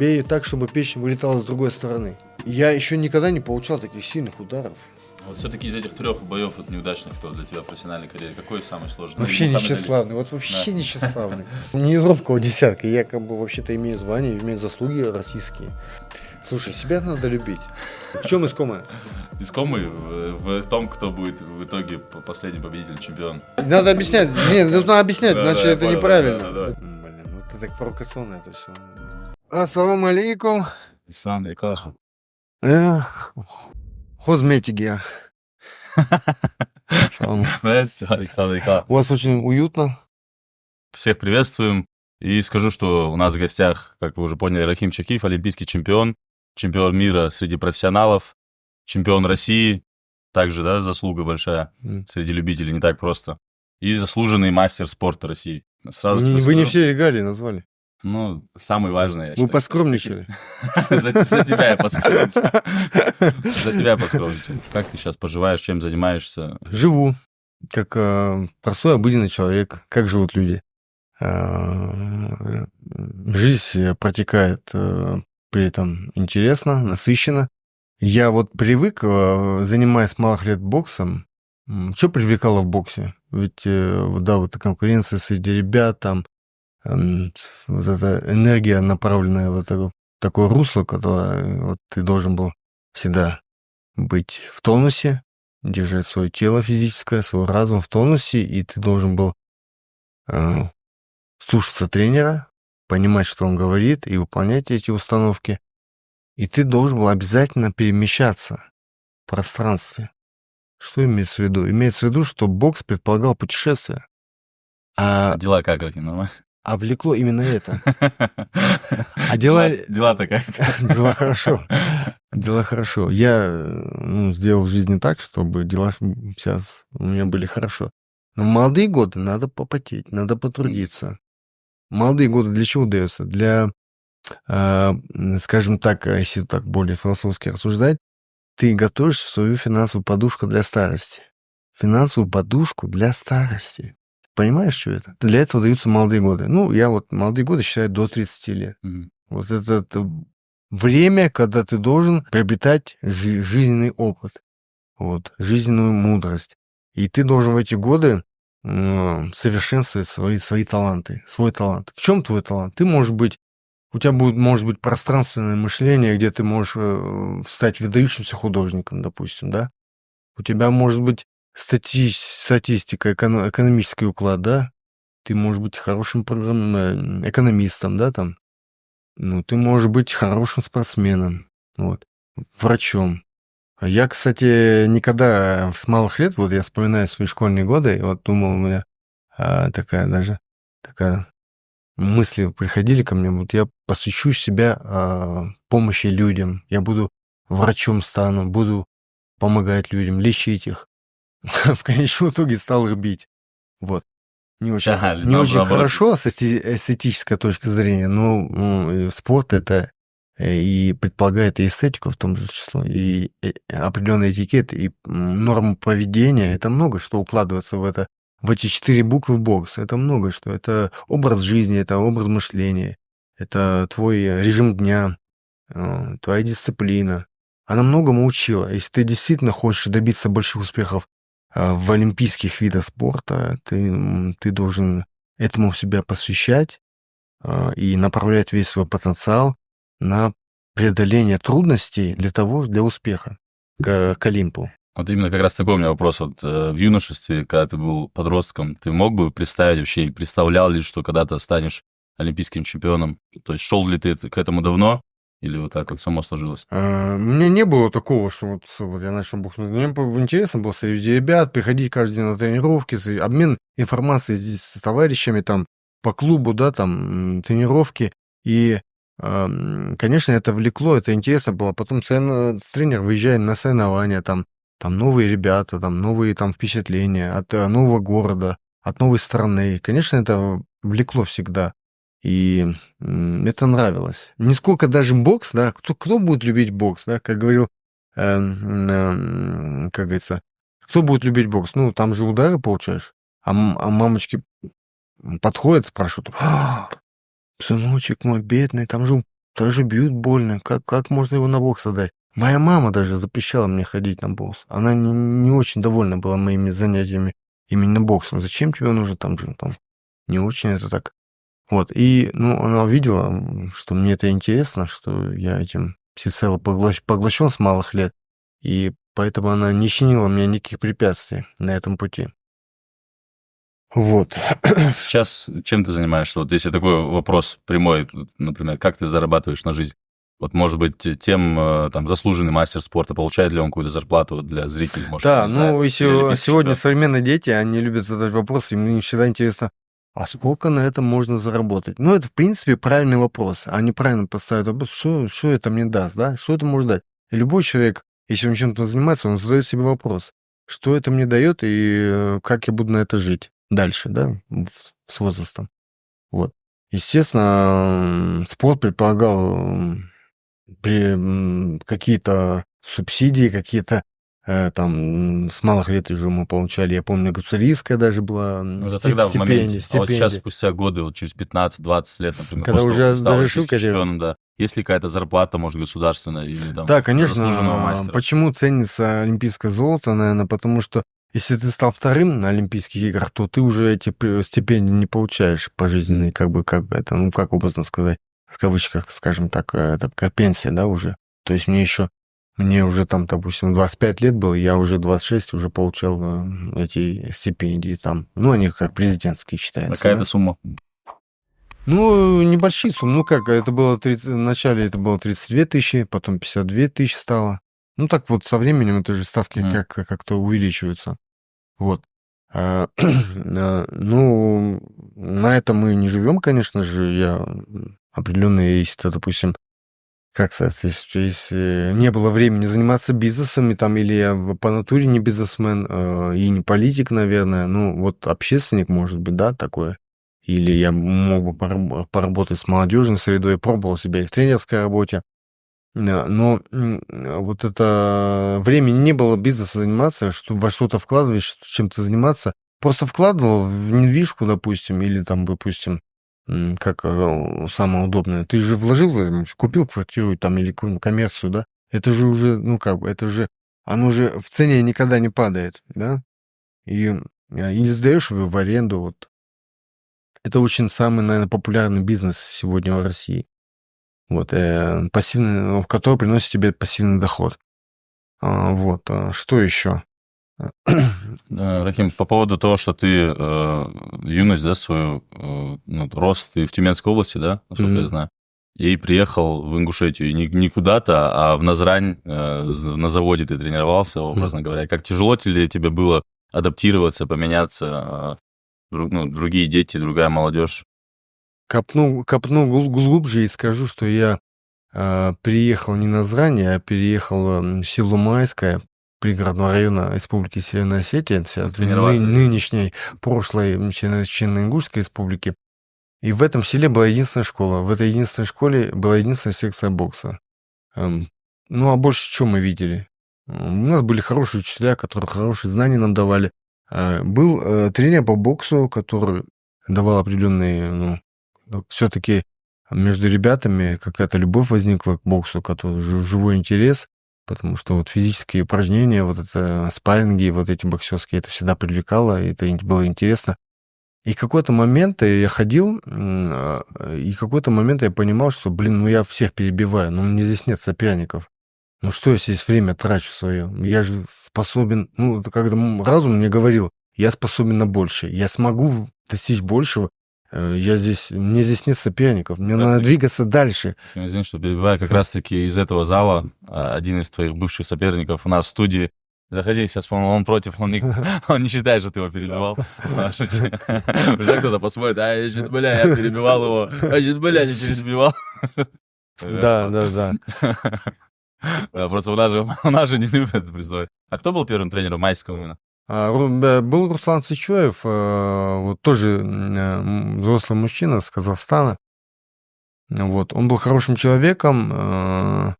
бей так, чтобы печень вылетала с другой стороны. Я еще никогда не получал таких сильных ударов. Вот все-таки из этих 3 боев вот неудачных, кто для тебя в профессиональной карьере, какой самый сложный? Вообще не тщеславный, вот вообще не тщеславный. Не из робкого десятка, я как бы вообще-то имею звание, имею заслуги российские. Слушай, себя надо любить. В чем искомое? Искомый в том, кто будет в итоге последний победитель, чемпион. Надо объяснять, нет, нужно объяснять, иначе это понял, неправильно. да. Блин, ну ты так провокационно это все. Ассаламу алейкум. Сан, и как? Хозметигия. Александр, и как? У вас очень уютно. Всех приветствуем. И скажу, что у нас в гостях, как вы уже поняли, Рахим Чакиев, олимпийский чемпион, чемпион мира среди профессионалов, чемпион России, также, да, заслуга большая среди любителей, не так просто. И заслуженный мастер спорта России. Сразу Вы не все регалии назвали. Ну, самый важный, я Вы считаю. поскромничали. За тебя я поскромничал. За тебя поскромничал. Как ты сейчас поживаешь, чем занимаешься? Живу, как простой обыденный человек, как живут люди. Жизнь протекает при этом интересно, насыщенно. Я вот привык, занимаясь с малых лет боксом. Что привлекало в боксе? Ведь, да, вот конкуренция среди ребят, там, вот эта энергия, направленная в такое русло, которое вот ты должен был всегда быть в тонусе, держать свое тело физическое, свой разум в тонусе, и ты должен был слушаться тренера, понимать, что он говорит, и выполнять эти установки. И ты должен был обязательно перемещаться в пространстве. Что имеется в виду? Имеется в виду, что бокс предполагал путешествие. Дела как, Рахим, нормально? А влекло именно это. А дела-то как? Дела хорошо. Дела хорошо. Я сделал в жизни так, чтобы дела сейчас у меня были хорошо. Но в молодые годы надо попотеть, надо потрудиться. Молодые годы для чего даются? Для, скажем так, если так более философски рассуждать, ты готовишь свою финансовую подушку для старости. Финансовую подушку для старости. Понимаешь, что это? Для этого даются молодые годы. Ну, я вот молодые годы считаю до 30 лет. Вот это время, когда ты должен приобретать жизненный опыт, вот, жизненную мудрость. И ты должен в эти годы совершенствовать свои таланты, свой талант. В чем твой талант? У тебя может быть пространственное мышление, где ты можешь стать выдающимся художником, допустим, да? У тебя может быть статистика, экономический уклад, да? Ты можешь быть хорошим экономистом, да, там? Ну, ты можешь быть хорошим спортсменом, вот, врачом. Я, кстати, никогда с малых лет, вот я вспоминаю свои школьные годы, и вот думал, у меня такая мысли приходили ко мне, вот я посвящу себя помощи людям, я буду врачом стану, буду помогать людям, лечить их. В конечном итоге стал их бить. Вот. Не очень хорошо с эстетической точки зрения, но спорт это и предполагает и эстетику в том же числе, и определенный этикет, и нормы поведения. Это много что укладывается в эти 4 буквы бокс. Это много что. Это образ жизни, это образ мышления, это твой режим дня, твоя дисциплина. Она многому учила. Если ты действительно хочешь добиться больших успехов в олимпийских видах спорта, ты должен этому себя посвящать и направлять весь свой потенциал на преодоление трудностей для успеха к Олимпу. Вот именно как раз такой у меня вопрос. Вот в юношестве, когда ты был подростком, ты мог бы представить вообще, или представлял ли, что когда-то станешь олимпийским чемпионом? То есть шел ли ты к этому давно? Или вот так вот само сложилось? У меня не было такого, что вот я начал бокс. Мне интересно было среди ребят, приходить каждый день на тренировки, обмен информацией здесь с товарищами там по клубу, да, там тренировки. И, конечно, это влекло, это интересно было. Потом с тренером выезжаем на соревнования, там новые ребята, там новые там впечатления от нового города, от новой страны. Конечно, это влекло всегда. И это нравилось. Не сколько даже бокс, да, кто будет любить бокс, да, как говорил, как говорится, кто будет любить бокс? Ну, там же удары получаешь, а мамочки подходят, спрашивают, сыночек мой бедный, там же даже бьют больно. Как можно его на бокс отдать? Моя мама даже запрещала мне ходить на бокс. Она не очень довольна была моими занятиями именно боксом. Зачем тебе нужно там же, там, не очень это так. Вот, и, ну, она видела, что мне это интересно, что я этим всецело поглощен с малых лет, и поэтому она не чинила мне никаких препятствий на этом пути. Вот. Сейчас чем ты занимаешься? Вот если такой вопрос прямой, например, как ты зарабатываешь на жизнь? Вот, может быть, тем, там, заслуженный мастер спорта, получает ли он какую-то зарплату вот для зрителей? Может, Да, не знаю, ну, или олимпийский сегодня чемпион? современные дети, они любят задать вопросы, им всегда интересно, а сколько на этом можно заработать? Ну, это, в принципе, правильный вопрос. Они правильно поставят вопрос, что это мне даст, да? Что это может дать? И любой человек, если он чем-то занимается, он задает себе вопрос, что это мне дает и как я буду на это жить дальше, да, с возрастом. Вот. Естественно, спорт предполагал какие-то субсидии, какие-то там с малых лет уже мы получали, я помню, гуцеристская даже была Ну, это тогда в моменте. А вот сейчас, стипендия. спустя годы, вот через 15-20 лет, например, Когда после того, уже как ты стал завершил олимпийским карьеру. чемпионом, да, есть ли какая-то зарплата, может, государственная или там Да, заслуженного конечно. мастера? Почему ценится олимпийское золото, наверное, потому что если ты стал вторым на Олимпийских играх, то ты уже эти стипендии не получаешь пожизненные, как бы это, ну, как образно сказать, в кавычках, скажем так, это как пенсия, да, уже. То есть мне уже там, допустим, 25 лет было, я уже 26 уже получал эти стипендии там. Ну, они как президентские считаются. Какая-то Да? сумма? Ну, небольшие суммы. Ну, как, это было вначале это было 32 тысячи, потом 52 тысячи стало. Ну, так вот, со временем это же ставки как-то увеличиваются. Вот. Ну, на этом мы не живем, конечно же. Я определенные, если, допустим, как сказать, если не было времени заниматься бизнесом, там, или я по натуре не бизнесмен, и не политик, наверное, ну, вот общественник, может быть, да, такое. Или я мог бы поработать с молодежной средой, пробовал себя и в тренерской работе. Но вот это времени не было бизнеса заниматься, во что-то вкладывать, чем-то заниматься. Просто вкладывал в недвижку, допустим, или там, допустим, как самое удобное. Ты же вложил, купил квартиру там или какую-нибудь коммерцию, да? Это же уже, ну как бы, это же, оно же в цене никогда не падает, да? И сдаешь его в аренду, вот. Это очень самый, наверное, популярный бизнес сегодня в России. Вот, пассивный, который приносит тебе пассивный доход. Вот, что еще? Рахим, по поводу того, что ты юность, да, свою, ну, рост ты в Тюменской области, да, насколько я знаю, и приехал в Ингушетию, и не куда-то, а в Назрань, на заводе ты тренировался, образно говоря. Как тяжело ли тебе было адаптироваться, поменяться, ну, другие дети, другая молодежь? Копну глубже и скажу, что я приехал не на Назрань, а переехал в село Майское, пригородного района Республики Северная Осетия, сейчас нынешней, прошлой Ингушской республики. И в этом селе была единственная школа. В этой единственной школе была единственная секция бокса. Ну, а больше что мы видели? У нас были хорошие учителя, которые хорошие знания нам давали. Был тренер по боксу, который давал определенные, ну, все-таки между ребятами какая-то любовь возникла к боксу, который живой интерес, потому что вот физические упражнения, вот это спарринги, вот эти боксерские, это всегда привлекало, это было интересно. И какой-то момент я ходил, и какой-то момент я понимал, что, ну я всех перебиваю, но мне здесь нет соперников. Ну что я здесь время трачу свое? Я же способен, ну, это когда разум мне говорил, я способен на большее, я смогу достичь большего, мне здесь нет соперников, мне надо двигаться дальше. Извини, что перебиваю, как раз-таки из этого зала один из твоих бывших соперников у нас в студии. Заходи, сейчас, по-моему, он против, он не считает, что ты его перебивал. Уже кто-то посмотрит, я перебивал его, я не перебивал. Да. Просто у нас же не любят признавать. А кто был первым тренером Майского именно? Был Руслан Сычоев, вот тоже взрослый мужчина с Казахстана. Вот. Он был хорошим человеком.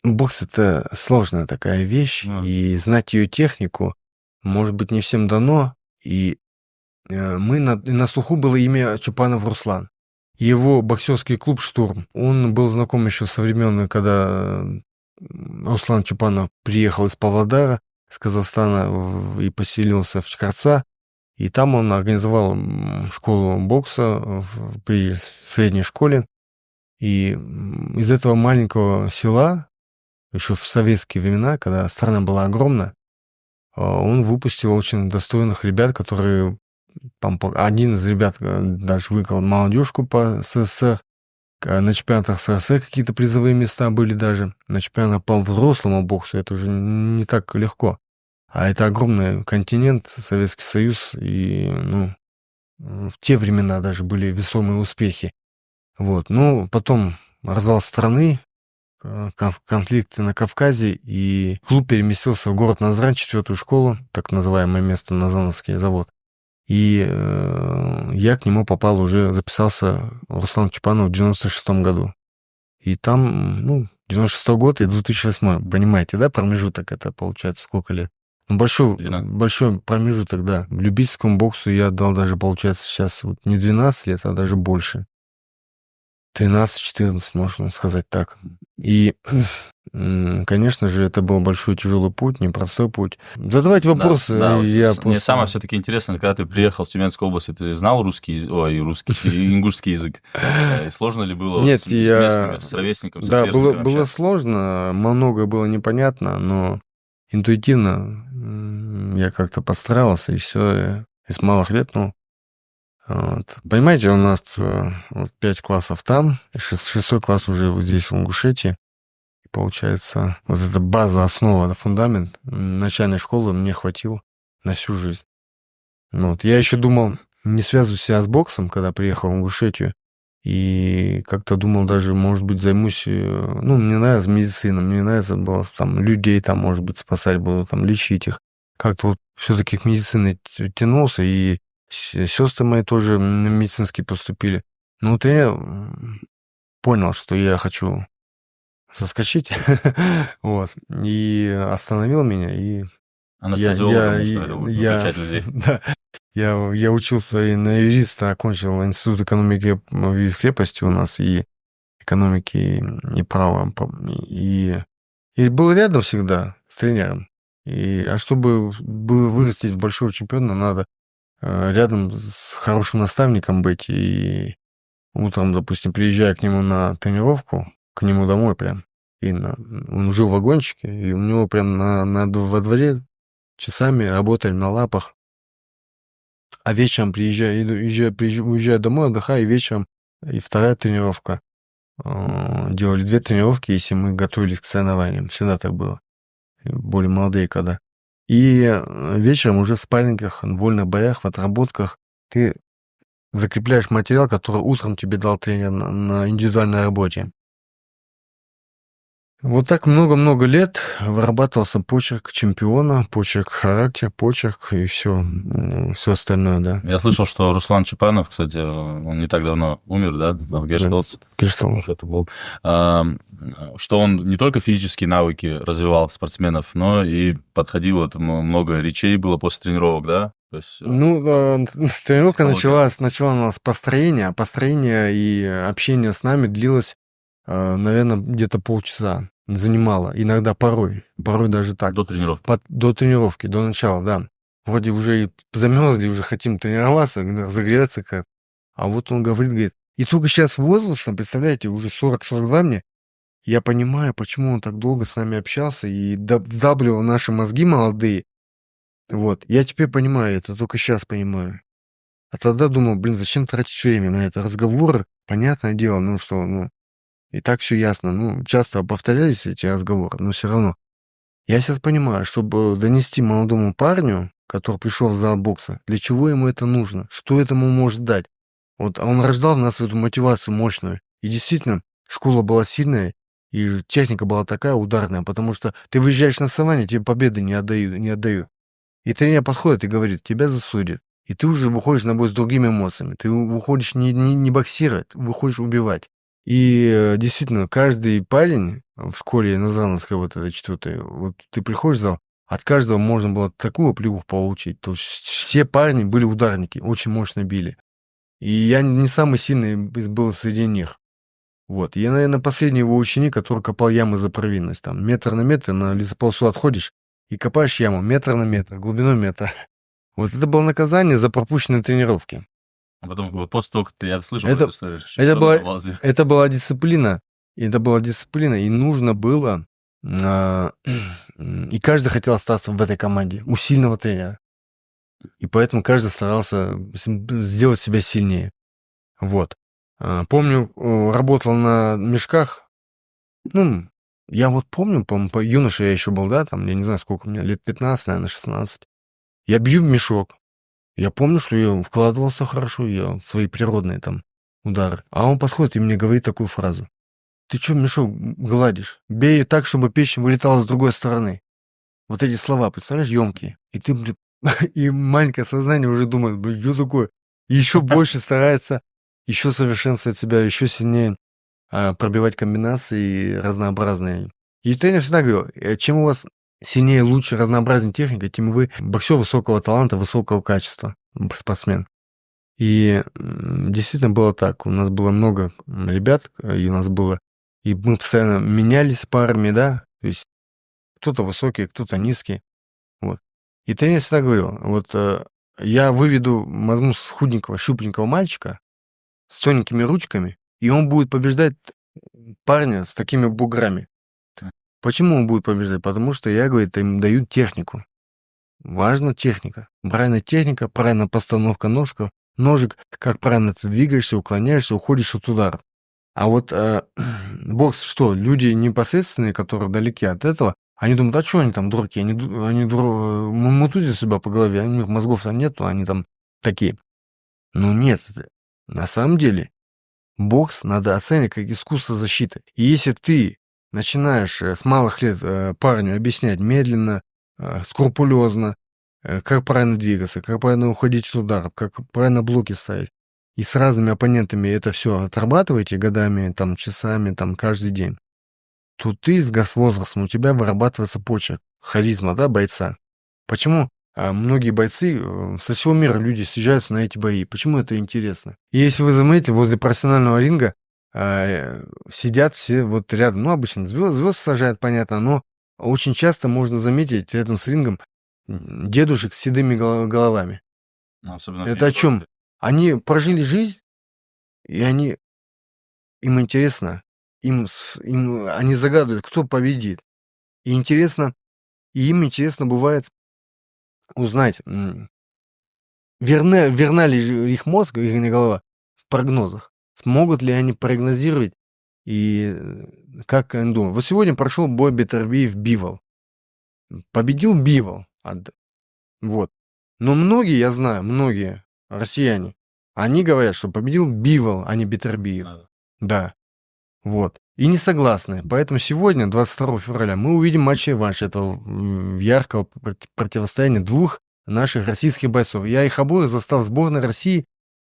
Бокс — это сложная такая вещь, и знать ее технику, может быть, не всем дано. И на слуху было имя Чупанов Руслан. его боксерский клуб «Штурм». Он был знаком еще со времен, когда Руслан Чапанов приехал из Павлодара, с Казахстана, и поселился в Чикарца. И там он организовал школу бокса при средней школе. И из этого маленького села, еще в советские времена, когда страна была огромна, он выпустил очень достойных ребят, которые... Один из ребят даже выиграл молодежку по СССР. На чемпионатах СССР какие-то призовые места были даже. На чемпионатах по взрослому боксу это уже не так легко. А это огромный континент, Советский Союз, и, в те времена даже были весомые успехи. Вот. Ну, потом развал страны, конфликты на Кавказе, и клуб переместился в город Назрань, 4-ю школу, так называемое место, Назановский завод. И я к нему попал уже, записался Руслан Чапанов в 96-м году. И там, 96-й год и 2008, понимаете, да, промежуток это получается сколько лет? Большой промежуток, да. В любительскому боксу я отдал даже, получается, сейчас вот не 12 лет, а даже больше. 13-14, можно сказать так. И, конечно же, это был большой тяжелый путь, непростой путь. Задавайте вопросы, да, я просто... Мне самое все-таки интересно, когда ты приехал в Тюменскую область, ты знал ингушский язык? И сложно ли было Нет, с местными, с ровесником, со сверстником Да, было сложно, многое было непонятно, но интуитивно я как-то подстраивался, и все, и с малых лет, вот. Понимаете, у нас 5 классов там, 6 класс уже вот здесь, в Ингушетии. И получается, вот эта база, основа, фундамент начальной школы мне хватило на всю жизнь. Вот. Я еще думал, не связываю себя с боксом, когда приехал в Ингушетию. И как-то думал даже, может быть, займусь... мне нравится медицина, мне нравится было там людей, там, может быть, спасать буду, там, лечить их. Как-то вот все-таки к медицине тянулся, и сестры мои тоже медицинские поступили. Но вот я понял, что я хочу соскочить, вот, и остановил меня, и... Я учился и на юриста, окончил институт экономики в крепости у нас, и экономики, и права, и был рядом всегда с тренером. А чтобы вырастить в большого чемпиона, надо рядом с хорошим наставником быть, и утром, допустим, приезжая к нему на тренировку, к нему домой прям, он жил в вагончике, и у него прям во дворе часами работали на лапах, а вечером уезжаю домой, отдыхаю, и вечером и вторая тренировка. Делали 2 тренировки, если мы готовились к соревнованиям. Всегда так было. Более молодые когда. И вечером уже в спаррингах, в вольных боях, в отработках ты закрепляешь материал, который утром тебе дал тренер на индивидуальной работе. Вот так много-много лет вырабатывался почерк чемпиона, почерк характер, почерк и все остальное, да. Я слышал, что Руслан Чапанов, кстати, он не так давно умер, да, в Гештолце. Это был. Что он не только физические навыки развивал спортсменов, но и подходил, много речей было после тренировок, да? То есть, тренировка начала у нас построение и общение с нами длилось, наверное, где-то полчаса. Занимало. Иногда порой даже так. До тренировки. До тренировки, до начала, да. Вроде уже и замерзли, уже хотим тренироваться, загреться как. А вот он говорит, и только сейчас возрастом, представляете, уже 40-42 мне, я понимаю, почему он так долго с нами общался и вдавливал наши мозги молодые. Вот. Я теперь понимаю это, только сейчас понимаю. А тогда думал, зачем тратить время на это? Разговоры, понятное дело, и так все ясно. Часто повторялись эти разговоры, но все равно. Я сейчас понимаю, чтобы донести молодому парню, который пришел в зал бокса, для чего ему это нужно, что это ему может дать. Вот он рождал в нас эту мотивацию мощную. И действительно, школа была сильная, и техника была такая ударная, потому что ты выезжаешь на соревнования, тебе победы не отдаю. И тренер подходит и говорит, тебя засудят. И ты уже выходишь на бой с другими эмоциями. Ты выходишь не боксировать, выходишь убивать. И действительно, каждый парень в школе Назрановской, вот этой 4-й, вот ты приходишь в зал, от каждого можно было такую плюху получить. То есть все парни были ударники, очень мощно били. И я не самый сильный был среди них. Вот. Я, наверное, последний его ученик, который копал ямы за провинность. Там метр на метр на лесополосу отходишь и копаешь яму метр на метр, глубиной метра. Вот это было наказание за пропущенные тренировки. А потом, вот после того, как я слышал Это- эту историю, Это была дисциплина. И нужно было... и каждый хотел остаться в этой команде. У сильного тренера. И поэтому каждый старался сделать себя сильнее. Вот. Помню, работал на мешках. Ну, я вот помню, по юноше я еще был, да, там, я не знаю, сколько у меня, лет 15, наверное, 16. Я бью в мешок. Я помню, что я вкладывался хорошо, я в свои природные там удары. А он подходит и мне говорит такую фразу. Ты что мешок гладишь? Бей так, чтобы печь вылетала с другой стороны. Вот эти слова, представляешь, емкие. И ты, блин, и маленькое сознание уже думает, блин, что такое? И еще больше старается, еще совершенствовать себя, еще сильнее пробивать комбинации разнообразные. И тренер всегда говорил, чем у вас сильнее, лучше, разнообразнее техника, тем вы боксер высокого таланта, высокого качества, спортсмен. И действительно было так. У нас было много ребят, и мы постоянно менялись парами, да, то есть кто-то высокий, кто-то низкий, вот. И тренер всегда говорил, вот я возьму худенького, щупленького мальчика с тоненькими ручками, и он будет побеждать парня с такими буграми. Так. Почему он будет побеждать? Потому что я, говорит, им даю технику. Важна техника. Правильная техника, правильная постановка ножек, как правильно ты двигаешься, уклоняешься, уходишь от удара. А вот бокс что? Люди непосредственные, которые далеки от этого, они думают, а что они там дураки? Они мутузят себя по голове, у них мозгов там нету, они там такие. Но нет, на самом деле бокс надо оценивать как искусство защиты. И если ты начинаешь с малых лет парню объяснять медленно, скрупулезно, как правильно двигаться, как правильно уходить с ударов, как правильно блоки ставить, и с разными оппонентами это все отрабатываете годами, там, часами, там, каждый день, то ты с возрастом, у тебя вырабатывается почерк, харизма, да, бойца. Почему многие бойцы со всего мира люди съезжаются на эти бои? Почему это интересно? И если вы заметили, возле профессионального ринга сидят все вот рядом. Ну, обычно звезд сажают, понятно, но очень часто можно заметить рядом с рингом дедушек с седыми головами. Ну, особенно Это о чем? Они прожили жизнь, и им интересно, они загадывают, кто победит. И им интересно бывает узнать, верна ли их мозг, их голова в прогнозах. Смогут ли они прогнозировать, и как они думают. Вот сегодня прошел бой Бетербиев-Бивол. Победил Бивол. Вот. Но я знаю, многие россияне, они говорят, что победил Бивол, а не Бетербиев. Да. Вот. И не согласны. Поэтому сегодня, 22 февраля, мы увидим матч-реванш этого яркого противостояния двух наших российских бойцов. Я их обоих застал в сборной России.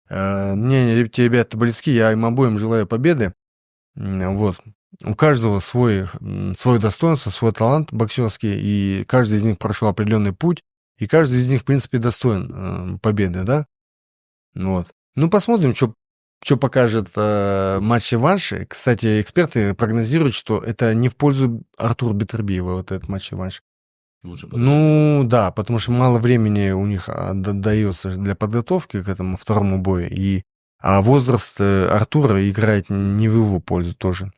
Мне эти ребята близки, я им обоим желаю победы. Вот. У каждого свое достоинство, свой талант боксерский, и каждый из них прошел определенный путь, и каждый из них, в принципе, достоин победы, да? Вот. Ну, посмотрим, что покажет матч-реванш. Кстати, эксперты прогнозируют, что это не в пользу Артура Бетербиева, вот этот матч-реванш. Ну, да, потому что мало времени у них дается для подготовки к этому второму бою, а возраст Артура играет не в его пользу тоже.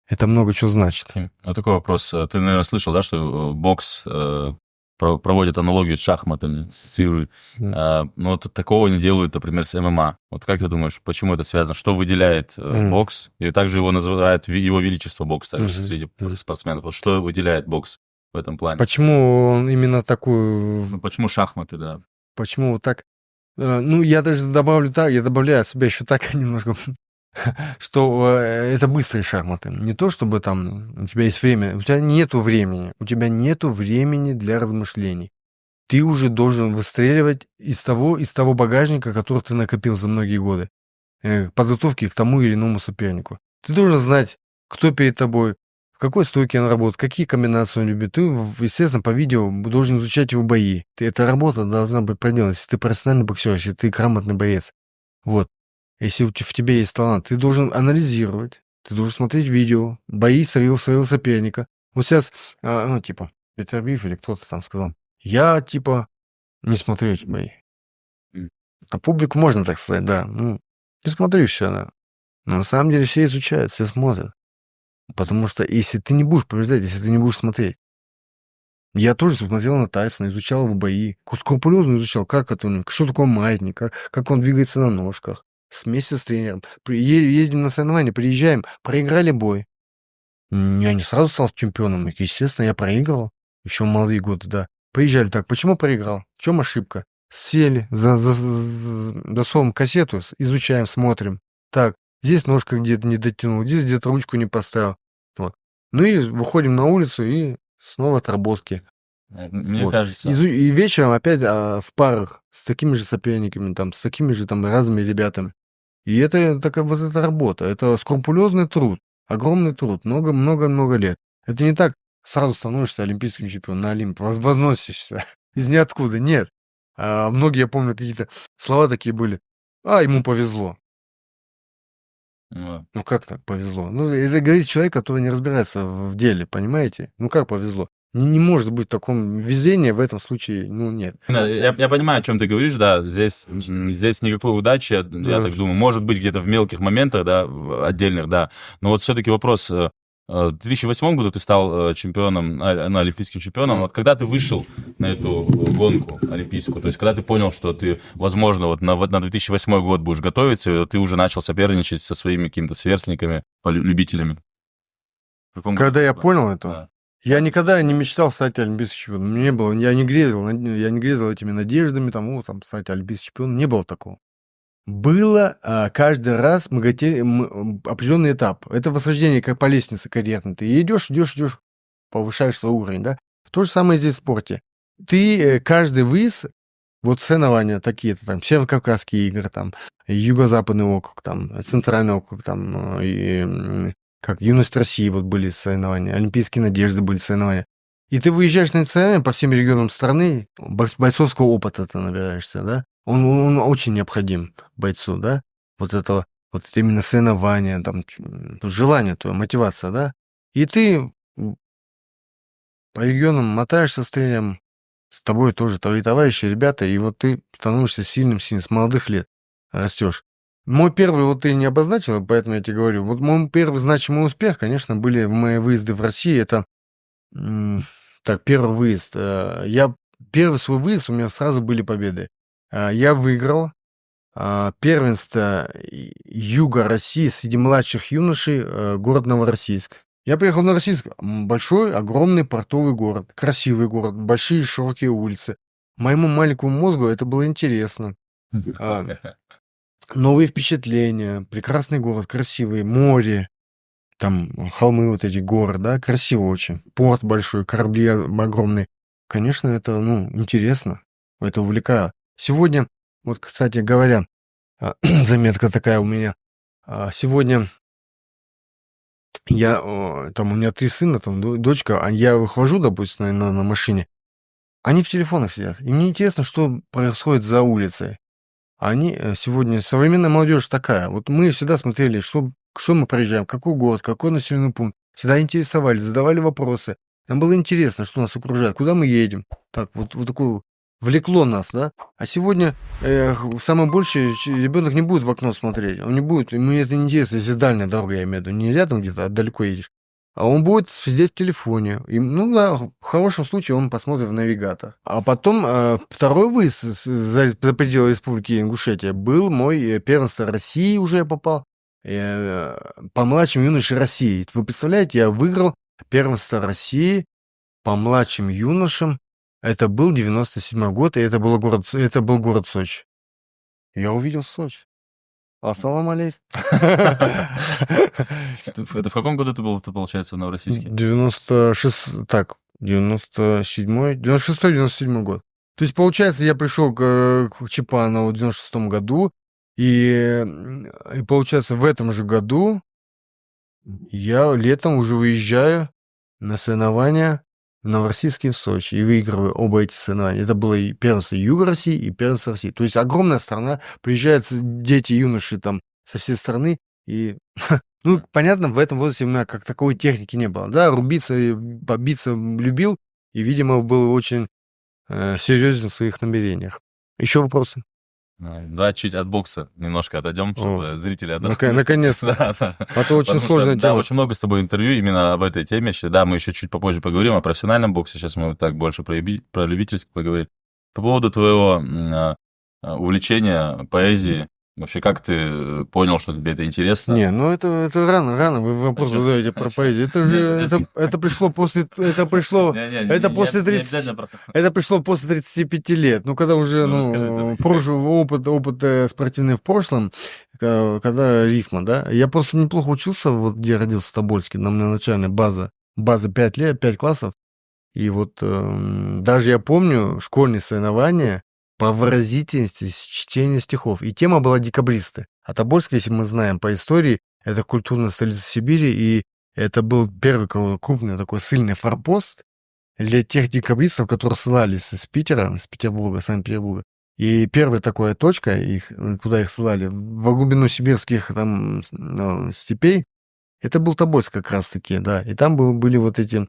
Это много чего значит. А такой вопрос. Ты, наверное, слышал, да, что бокс проводит аналогию с шахматами, ассоциируют. Но вот такого не делают, например, с ММА. Вот как ты думаешь, почему это связано? Что выделяет бокс? И также его называют его величество бокс также среди спортсменов. Вот что выделяет бокс в этом плане? Почему он именно такую... Ну, почему шахматы, да? Почему вот так? Ну, я даже добавляю от себя еще так немножко, что это быстрые шахматы. Не то, чтобы там у тебя есть время. У тебя нету времени для размышлений. Ты уже должен выстреливать из того багажника, который ты накопил за многие годы, подготовки к тому или иному сопернику. Ты должен знать, кто перед тобой, в какой стойке он работает, какие комбинации он любит. Ты, естественно, по видео должен изучать его бои. Эта работа должна быть проделана, если ты профессиональный боксер, если ты грамотный боец. Вот. Если в тебе есть талант, ты должен анализировать, ты должен смотреть видео, бои своего соперника. Вот сейчас, ну, типа, Бетербиф или кто-то там сказал, я, типа, не смотрю эти бои. А публику можно так сказать, да. Ну, не смотрю все, да. Но на самом деле все изучают, все смотрят. Потому что если ты не будешь побеждать, если ты не будешь смотреть. Я тоже смотрел на Тайсона, изучал его бои. Скрупулезно изучал, как это у него, что такое маятник, как он двигается на ножках. Вместе с тренером. Ездим на соревнования, приезжаем, проиграли бой. Я не сразу стал чемпионом. Естественно, я проигрывал. Еще в молодые годы, да. Приезжали так, почему проиграл? В чем ошибка? Сели, засовываем кассету, изучаем, смотрим. Так, здесь ножка где-то не дотянул, здесь где-то ручку не поставил. Вот. Ну и выходим на улицу и снова отработки. Мне Вот. кажется... И вечером опять в парах с такими же соперниками, там, с такими же там разными ребятами. И это такая вот эта работа, это скрупулезный труд, огромный труд, много-много-много лет. Это не так сразу становишься олимпийским чемпионом на Олимп, возносишься из ниоткуда, нет. Многие, я помню, какие-то слова такие были. Ему повезло. Ну, Ну как так повезло? Ну, это говорит человек, который не разбирается в деле, понимаете? Ну как повезло? Не может быть таком везения в этом случае, ну нет. Я понимаю, о чем ты говоришь, да. Здесь никакой удачи, я так думаю. Может быть, где-то в мелких моментах, да, отдельных, да. Но вот все-таки вопрос. В 2008 году ты стал чемпионом, олимпийским чемпионом. Вот когда ты вышел на эту гонку олимпийскую, то есть когда ты понял, что ты, возможно, вот на 2008 год будешь готовиться, и ты уже начал соперничать со своими какими-то сверстниками, любителями? Когда я понял это, Да. я никогда не мечтал стать олимпийским чемпионом. Не было, я не грезил этими надеждами, там, стать олимпийским чемпионом. Не было такого. Было каждый раз определенный этап. Это восхождение, как по лестнице карьерной. Ты идешь, повышаешь свой уровень, да? То же самое здесь в спорте. Ты каждый выезд, вот соревнования такие-то, там, Северо-Кавказские игры, там, Юго-Западный округ, там, Центральный округ, там, как Юность России вот были соревнования, Олимпийские надежды были соревнования. И ты выезжаешь на эти соревнования по всем регионам страны, бойцовского опыта ты набираешься, да? Он очень необходим бойцу, да? Вот этого, вот именно соревнования, там, желание твое, мотивация, да? И ты по регионам мотаешься с тренером, с тобой тоже твои товарищи, ребята, и вот ты становишься сильным, с молодых лет растешь. Мой первый, вот ты не обозначил, поэтому я тебе говорю, вот мой первый значимый успех, конечно, были мои выезды в России, это, так, первый выезд, первый свой выезд, у меня сразу были победы. Я выиграл первенство Юга России среди младших юношей, город Новороссийск. Я приехал в Новороссийск, большой, огромный портовый город, красивый город, большие широкие улицы. Моему маленькому мозгу это было интересно. Новые впечатления, прекрасный город, красивый, море, там холмы вот эти, горы, да, красиво очень. Порт большой, корабли огромные. Конечно, это, интересно, это увлекает. Сегодня, вот, кстати говоря, заметка такая у меня. Сегодня там у меня 3 сына, там дочка, а я выхожу, допустим, на машине, они в телефонах сидят. И мне интересно, что происходит за улицей. Они сегодня, современная молодежь такая. Вот мы всегда смотрели, что мы проезжаем, какой город, какой населенный пункт. Всегда интересовались, задавали вопросы. Нам было интересно, что нас окружает, куда мы едем. Так, вот такое влекло нас, да? А сегодня самое большее, ребенок не будет в окно смотреть. Он не будет, ему это не интересно, если дальняя дорога, я имею в виду, не рядом где-то, а далеко едешь. А он будет сидеть в телефоне. И, да, в хорошем случае он посмотрит в навигатор. А потом второй выезд за пределы Республики Ингушетия был мой первенство России, уже я попал, по младшим юношам России. Вы представляете, я выиграл первенство России по младшим юношам. Это был 97-й год, и это был город Сочи. Я увидел Сочи. Ассалам алейкум. Это в каком году ты был, получается, в Новороссийске? 96-й, 97 год. То есть, получается, я пришел к Чапанову в 96-м году, и получается, в этом же году я летом уже выезжаю на соревнования в Новороссийске и в Сочи, и выигрываю оба эти соревнования. Это было и первенство Юга России, и первенство России. То есть огромная страна, приезжают дети, юноши там со всей страны, и, ну, понятно, в этом возрасте у меня как таковой техники не было. Да, рубиться, и побиться любил, и, видимо, был очень серьезен в своих намерениях. Еще вопросы? Да, чуть от бокса немножко отойдем, чтобы зрители отдохнули. Наконец-то. Да, да. А то очень Потому сложная что, тема. Да, очень много с тобой интервью именно об этой теме. Да, мы еще чуть попозже поговорим о профессиональном боксе. Сейчас мы так больше про любительский поговорим. По поводу твоего увлечения поэзией, вообще, как ты понял, что тебе это интересно? Не, ну это рано вы вопрос задаете про поэзию. Это же, это пришло после, это пришло после 35 лет. Ну, когда уже, опыт спортивный в прошлом, когда рифма, да. Я просто неплохо учился, вот где родился в Тобольске, на меня начальная база 5 лет, 5 классов. И вот даже я помню школьные соревнования по выразительности чтения стихов. И тема была декабристы. А Тобольск, если мы знаем по истории, это культурная столица Сибири, и это был первый крупный такой сильный форпост для тех декабристов, которые ссылались из Питера, из Петербурга, Санкт-Петербурга. И первая такая точка, куда их ссылали, во глубину сибирских там степей, это был Тобольск как раз-таки, да. И там были вот эти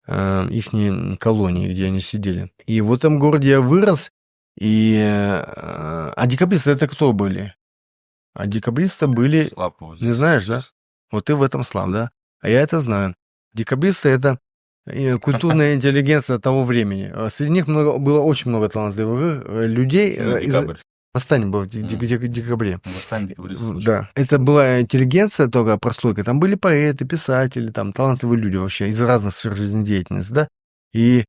ихние колонии, где они сидели. И в этом городе я вырос, а декабристы это кто были? А декабристы были... Не знаешь, да? Вот ты в этом слаб, да? А я это знаю. Декабристы это культурная интеллигенция того времени. Среди них было очень много талантливых людей. Восстание было в декабре. Да. Это была интеллигенция, только прослойка. Там были поэты, писатели, там талантливые люди вообще из разных сфер жизнедеятельности, да? И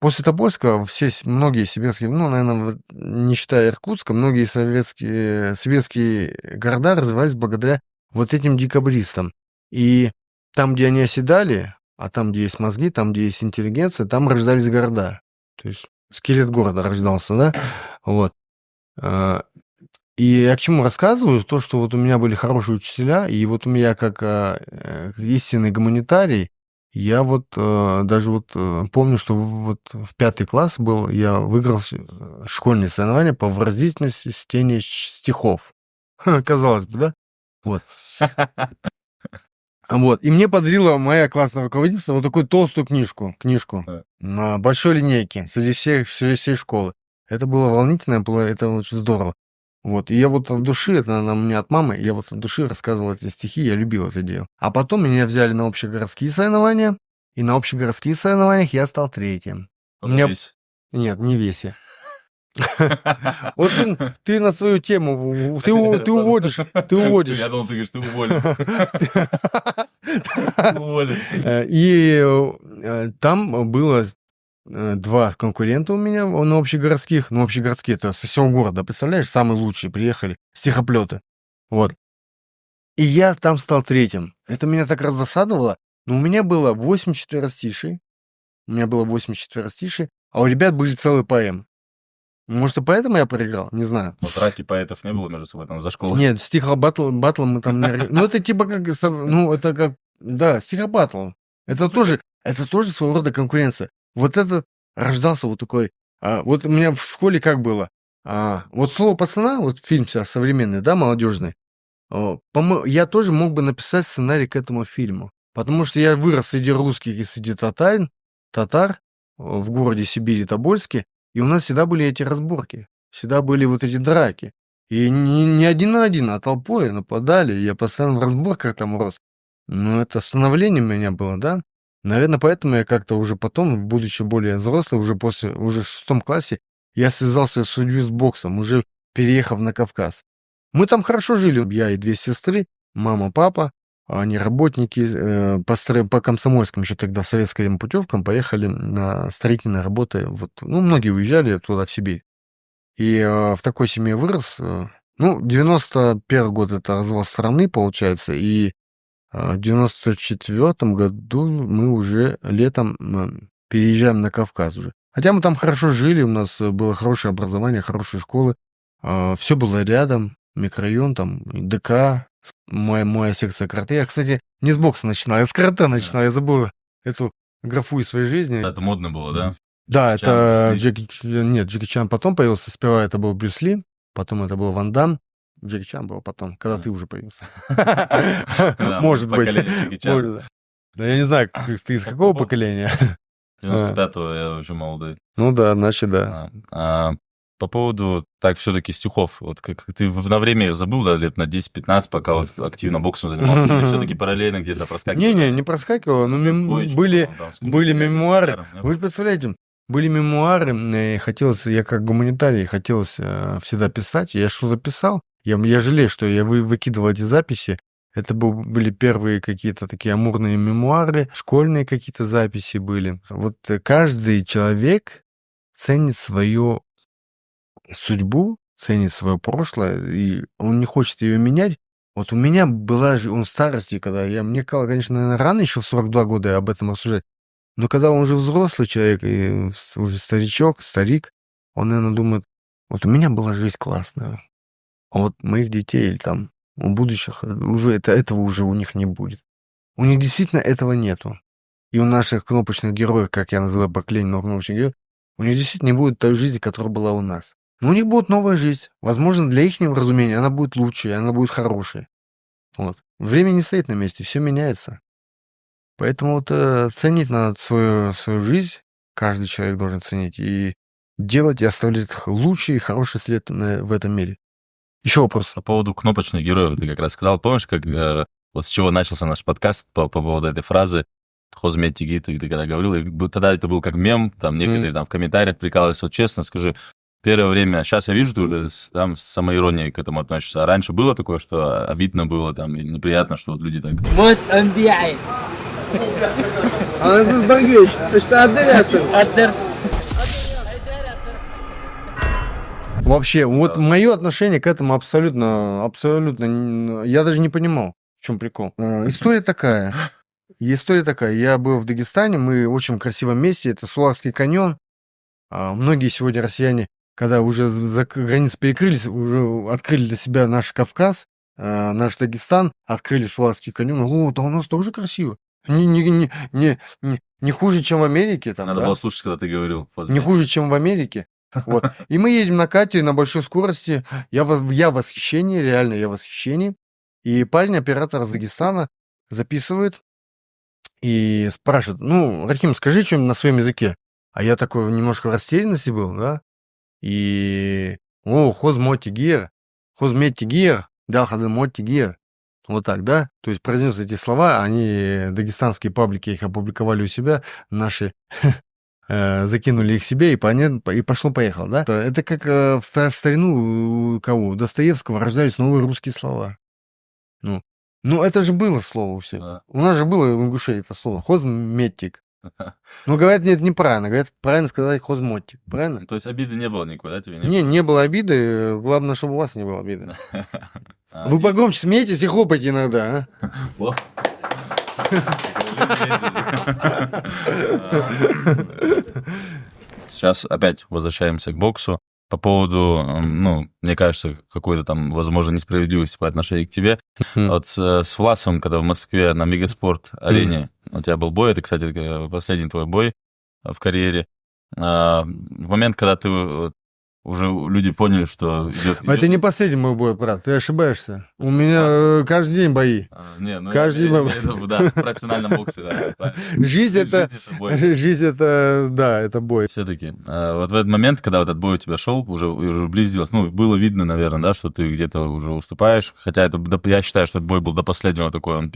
после Тобольска многие сибирские, наверное, не считая Иркутска, многие сибирские города развивались благодаря вот этим декабристам. И там, где они оседали, а там, где есть мозги, там, где есть интеллигенция, там рождались города. То есть скелет города рождался, да? Вот. И я к чему рассказываю? То, что вот у меня были хорошие учителя, и вот у меня как истинный гуманитарий, я вот даже помню, что вот в 5 класс был, я выиграл школьные соревнования по выразительности чтения стихов. Казалось бы, да? Вот. Вот. И мне подарила моя классная руководительница вот такую толстую книжку на большой линейке среди всей школы. Это было волнительно, это очень здорово. Вот. И я вот от души, это она у меня от мамы, я вот от души рассказывал эти стихи, я любил это дело. А потом меня взяли на общегородские соревнования, и на общегородских соревнованиях я стал 3-м. Весь? Нет, не весь я. Вот ты на свою тему, ты уводишь. Я думал, ты говоришь, ты уволен. И там было 2 конкурента у меня на общегородских. Ну, общегородские, это со всего города, представляешь, самые лучшие приехали, стихоплеты. Вот. И я там стал 3-м. Это меня так раздосадовало. Но у меня было 8 четверостишей. А у ребят были целые поэмы. Может, и поэтому я проиграл? Не знаю. Вот раки поэтов не было между собой там за школой? Нет, стихобаттл мы там не... Ну, это типа как... это как... Да, стихобаттл. Это тоже своего рода конкуренция. Вот это рождался вот такой... вот у меня в школе как было? Вот «Слово пацана», вот фильм сейчас современный, да, молодежный, я тоже мог бы написать сценарий к этому фильму. Потому что я вырос среди русских и среди татар в городе Сибири, Тобольске, и у нас всегда были эти разборки, всегда были вот эти драки. И не один на один, а толпой нападали, я постоянно в разборках там рос. Но это становление у меня было, да? Наверное, поэтому я как-то уже потом, будучи более взрослым, уже в 6 классе, я связал свою судьбу с боксом, уже переехав на Кавказ. Мы там хорошо жили, я и 2 сестры, мама, папа, они работники, по комсомольским еще тогда советским путевкам поехали на строительные работы. Вот, многие уезжали туда, в Сибирь. И в такой семье вырос. 91 год это развал страны, получается, и в 94 году мы уже летом переезжаем на Кавказ уже. Хотя мы там хорошо жили, у нас было хорошее образование, хорошие школы, все было рядом, микрорайон, там, ДК, моя секция карате. Я, кстати, не с бокса начинал, я с карате начинал, я забыл эту графу из своей жизни. Это модно было, да? Да, Чан, это Брюс Ли. Нет, Джеки Чан потом появился. Сперва это был Брюс Ли, потом это был Ван Дам. Джеки Чан был потом, когда ты уже появился. Да, Может быть. поколение Джеки Чана. Может, да. Да я не знаю, ты из какого поколения. 95-го я уже молодой. Ну да, значит, да. По поводу, так, все-таки стихов. Вот как ты на время забыл, да, лет на 10-15, пока вот активно боксом занимался, или все-таки параллельно где-то проскакивал? Не проскакивало, но Двоечку, были там, с каким-то мемуары. гитаром, не Вы же представляете, были мемуары, хотелось, я как гуманитарий, хотелось всегда писать, я что-то писал, я жалею, что я выкидывал эти записи, это были первые какие-то такие амурные мемуары, школьные какие-то записи были. Вот каждый человек ценит свою судьбу, ценит свое прошлое, и он не хочет ее менять. Вот у меня была же, он в старости, когда мне, конечно, наверное, рано еще в 42 года об этом рассуждать, но когда он уже взрослый человек, и уже старик, он, наверное, думает, вот у меня была жизнь классная, а вот моих детей или там у будущих уже этого уже у них не будет. У них действительно этого нету. И у наших кнопочных героев, как я называю поколение новых кнопочных героев, у них действительно не будет той жизни, которая была у нас. Но у них будет новая жизнь. Возможно, для их разумения она будет лучше, она будет хорошей. Вот. Время не стоит на месте, все меняется. Поэтому вот ценить надо свою жизнь, каждый человек должен ценить, и делать и оставлять лучший и хороший след в этом мире. Еще вопрос. По поводу кнопочных героев ты как раз сказал. Помнишь, как вот с чего начался наш подкаст по поводу этой фразы «Хозметики», ты когда говорил, и тогда это был как мем, там некоторые там в комментариях прикалывались. Вот честно скажи, первое время, сейчас я вижу, ты там с самоиронией к этому относишься. А раньше было такое, что обидно было, там, и неприятно, что вот люди так... موت انبيائي Anasız bakıyor. İşte adder قدر Вообще, вот мое отношение к этому абсолютно, я даже не понимал, в чем прикол. История такая. Я был в Дагестане, мы в очень красивом месте, это Суларский каньон. Многие сегодня россияне, когда уже за границы перекрылись, уже открыли для себя наш Кавказ, наш Дагестан, открыли Суларский каньон. О, да у нас тоже красиво. Не хуже, чем в Америке. Там, Надо да? было слушать, когда ты говорил. Не хуже, чем в Америке. Вот. И мы едем на катере на большой скорости. Я в восхищении, реально я в восхищении. И парень, оператор из Дагестана, записывает и спрашивает, ну, Рахим, скажи что-нибудь на своем языке. А я такой немножко в растерянности был, да? И... хозмотигир, далхадымотигир. Вот так, да? То есть произнес эти слова, они, дагестанские паблики их опубликовали у себя, наши закинули их себе, и пошло-поехало, да? Это как в старину у кого? У Достоевского рождались новые русские слова. Ну, это же было слово все. Да. У нас же было в Ингушетии это слово. Хозметик. Ну, говорят, нет, неправильно. Говорят, правильно сказать хозмотик. Правильно? То есть обиды не было никакой, да, тебе? Не было обиды. Главное, чтобы у вас не было обиды. Вы погромче смеетесь и хлопаете иногда, а? Сейчас опять возвращаемся к боксу. По поводу, ну, мне кажется, какой-то там, возможно, несправедливости по отношению к тебе. Вот с Власовым, когда в Москве на Мегаспорт-арене у тебя был бой, это, кстати, последний твой бой в карьере. В момент, когда ты уже люди поняли, что идет... Это не последний мой бой, брат, ты ошибаешься. У меня каждый день бои. Не, ну Каждый я имею в виду, да, в профессиональном боксе, да. правильно. Жизнь это бой. Жизнь это, да, это бой. Все-таки, вот в этот момент, когда вот этот бой у тебя шел, уже близилось, ну, было видно, наверное, да, что ты где-то уже уступаешь, хотя это, я считаю, что этот бой был до последнего такой, он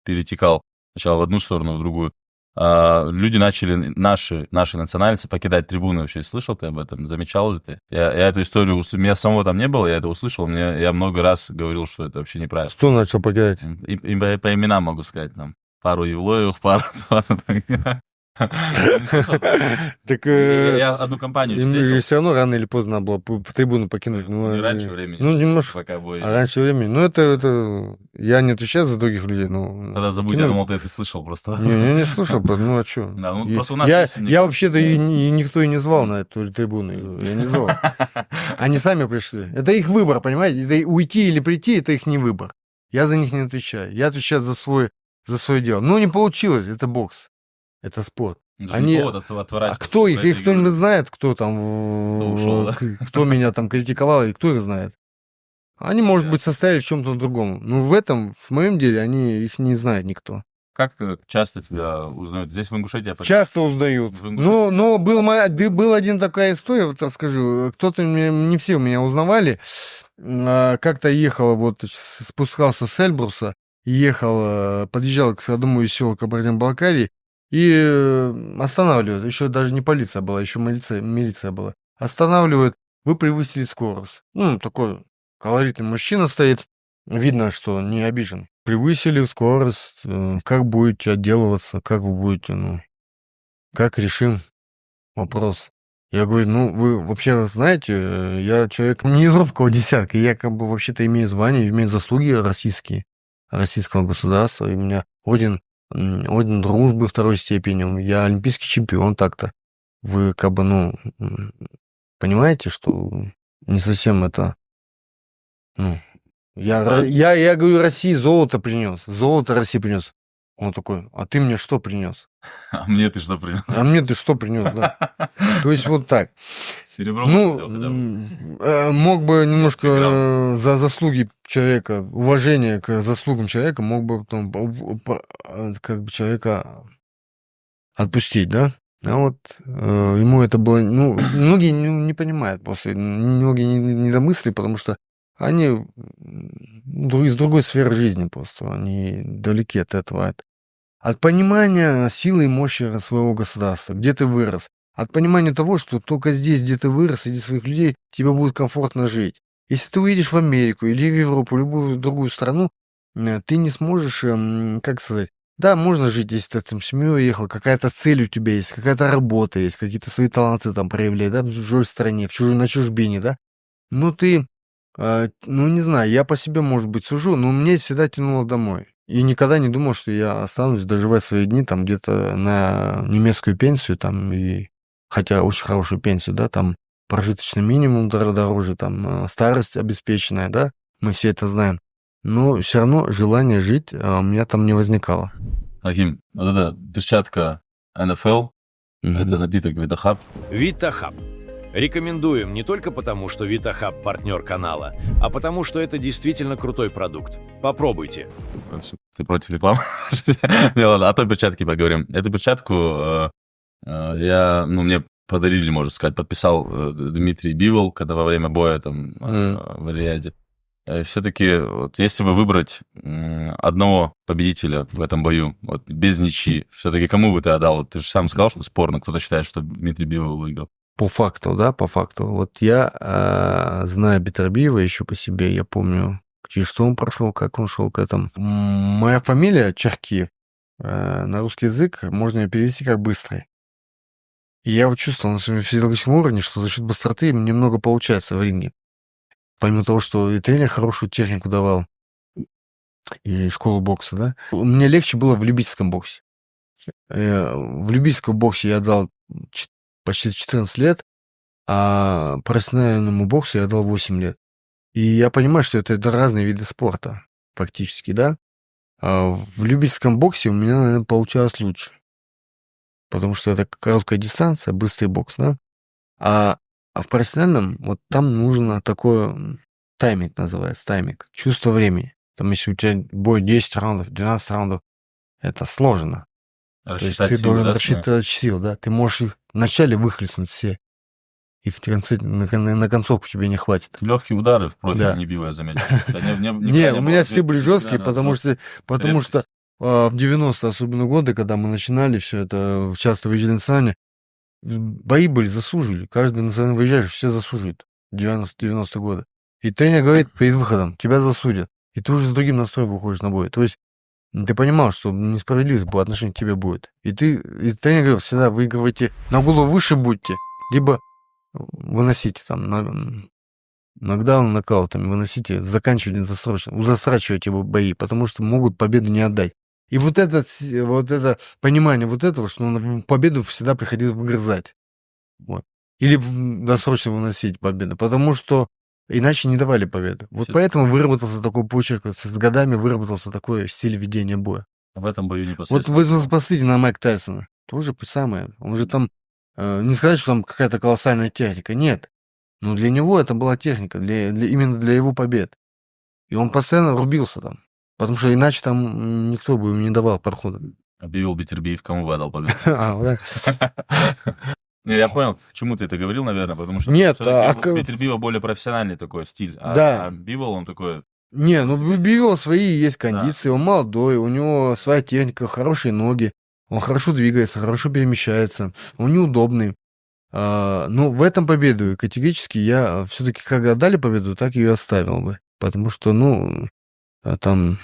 перетекал сначала в одну сторону, в другую. Люди начали, наши национальности, покидать трибуны. Вообще слышал ты об этом? Замечал ли ты? Я эту историю, у меня самого там не было, я это услышал, я много раз говорил, что это вообще неправильно. Что начал покидать? И по именам могу сказать, там, пару Евлоевых, пару... Так Я одну компанию им же встретил. все равно рано или поздно надо было по трибуну покинуть. Не раньше времени. Ну, немножко. Пока бой. Раньше времени. Ну, это... Я не отвечаю за других людей, но... Тогда забудь, я думал, ты это слышал просто. Не слушал, ну а что? Да, ну, просто у нас есть Я вообще-то и никто и не звал на эту трибуну. Я не звал. Они сами пришли. Это их выбор, понимаете? Это уйти или прийти, это их не выбор. Я за них не отвечаю. Я отвечаю за свое дело. Ну, не получилось, это бокс. Это спорт. Даже Они- не повод А отворачиваться. кто их? Их Поэтому кто-нибудь знает, кто там, ушел, да? кто меня там критиковал, и кто их знает? Они, может быть, состояли в чем-то другом. Но в этом, в моем деле, они их не знает никто. Как часто тебя узнают? Здесь в Ингушетии я Часто узнают. В Ингушетии? Но был один такая история, вот расскажу. Кто-то не все меня узнавали. Как-то ехал, вот спускался с Эльбруса, ехал, подъезжал к одному из сел Кабардино-Балкарии и останавливают. Еще даже не полиция была, еще милиция была. Останавливают, вы превысили скорость. Ну, такой колоритный мужчина стоит, видно, что не обижен. Превысили скорость, как будете отделываться, как вы будете, как решим вопрос. Я говорю, вы вообще знаете, я человек не из робкого десятка, я как бы вообще-то имею звание, имею заслуги российского государства, и у меня орден дружбы второй степени, я олимпийский чемпион так-то. Вы как бы, понимаете, что не совсем это, я говорю, России золото принес, золото России принес. Он такой, а ты мне что принес? А мне ты что принес? А мне ты что принес, да? То есть вот так. Серебро. Мог бы немножко Грамм. за заслуги человека, уважение к заслугам человека, мог бы там, как бы человека отпустить, да? А вот ему это было... многие не понимают просто, многие не домысли, потому что они из другой сферы жизни просто, они далеки от этого. От понимания силы и мощи своего государства, где ты вырос. От понимания того, что только здесь, где ты вырос, среди своих людей, тебе будет комфортно жить. Если ты уедешь в Америку или в Европу, в любую другую страну, ты не сможешь, как сказать, да, можно жить, если ты там семьей уехал, какая-то цель у тебя есть, какая-то работа есть, какие-то свои таланты там проявлять, да, в чужой стране, на чужбине, да. Но ты, не знаю, я по себе, может быть, сужу, но мне всегда тянуло домой. И никогда не думал, что я останусь доживать свои дни там где-то на немецкую пенсию, там, хотя очень хорошую пенсию, да, там прожиточный минимум дороже, там старость обеспеченная, да, мы все это знаем. Но все равно желание жить у меня там не возникало. Рахим, вот эта перчатка НФЛ, это напиток Витахаб. Витахаб. Рекомендуем не только потому, что Витахаб партнер канала, а потому, что это действительно крутой продукт. Попробуйте. Ты против рекламы? Не, ладно, о той перчатке поговорим. Эту перчатку мне подарили, можно сказать, подписал Дмитрий Бивол, когда во время боя там в Риаде. Все-таки, вот, если бы выбрать одного победителя в этом бою, вот, без ничьи, все-таки кому бы ты отдал? Вот, ты же сам сказал, что спорно, кто-то считает, что Дмитрий Бивол выиграл. По факту, да, по факту. Вот я знаю Бетербиева еще по себе, я помню, через что он прошел, как он шел к этому. Моя фамилия Черкиев, на русский язык можно ее перевести как «быстрый». И я вот чувствовал на своем физиологическом уровне, что за счет быстроты немного получается в ринге. Помимо того, что и тренер хорошую технику давал, и школу бокса, да, мне легче было в любительском боксе. В любительском боксе я дал почти 14 лет, а профессиональному боксу я дал 8 лет. И я понимаю, что это разные виды спорта, фактически, да. А в любительском боксе у меня, наверное, получалось лучше. Потому что это короткая дистанция, быстрый бокс, да. А в профессиональном, вот там нужно такое, тайминг называется, тайминг, чувство времени. Там, если у тебя бой 10 раундов, 12 раундов, это сложно. То есть ты должен рассчитывать сил, да. Ты можешь их вначале выхлестнуть все, и на концовку тебе не хватит. Легкие удары в профиль Да. не бил, я заметил. Не, у меня все были жесткие, потому что в 90-е, особенно годы, когда мы начинали все это, часто выезжали на соревнования, бои были, заслужили. Каждый на соревнования выезжаешь, все засуживают. 90-е годы. И тренер говорит перед выходом, тебя засудят. И ты уже с другим настроем выходишь на бой. То есть ты понимал, что несправедливость по отношению к тебе будет. И тренер говорил, всегда выигрывайте, на голову выше будьте, либо выносите там, нокдаун, нокаутами выносите, заканчивайте застрачивайте бои, потому что могут победу не отдать. И вот это понимание вот этого, что на победу всегда приходилось выгрызать. Вот. Или досрочно выносить победу, потому что иначе не давали победы. Вот поэтому выработался такой почерк, с годами выработался такой стиль ведения боя. В этом бою Вот непосредственно. вы посмотрите на Майка Тайсона. тоже самое. Он же там, не сказать, что там какая-то колоссальная техника, нет. Но для него это была техника, именно для его побед. И он постоянно рубился там, потому что иначе там никто бы ему не давал прохода. Объявил Бетербиев, кому выдал победу. Вот так. Не, я понял, почему ты это говорил, наверное, потому что Нет, всё-таки у Бетербиева более профессиональный такой стиль, Да. а Бивол, он такой... Не, ну у Бивола свои есть Да. кондиции, он молодой, у него своя техника, хорошие ноги, он хорошо двигается, хорошо перемещается, он неудобный. Но в этом победу категорически я все-таки, как отдали победу, так ее оставил бы. Потому что, там...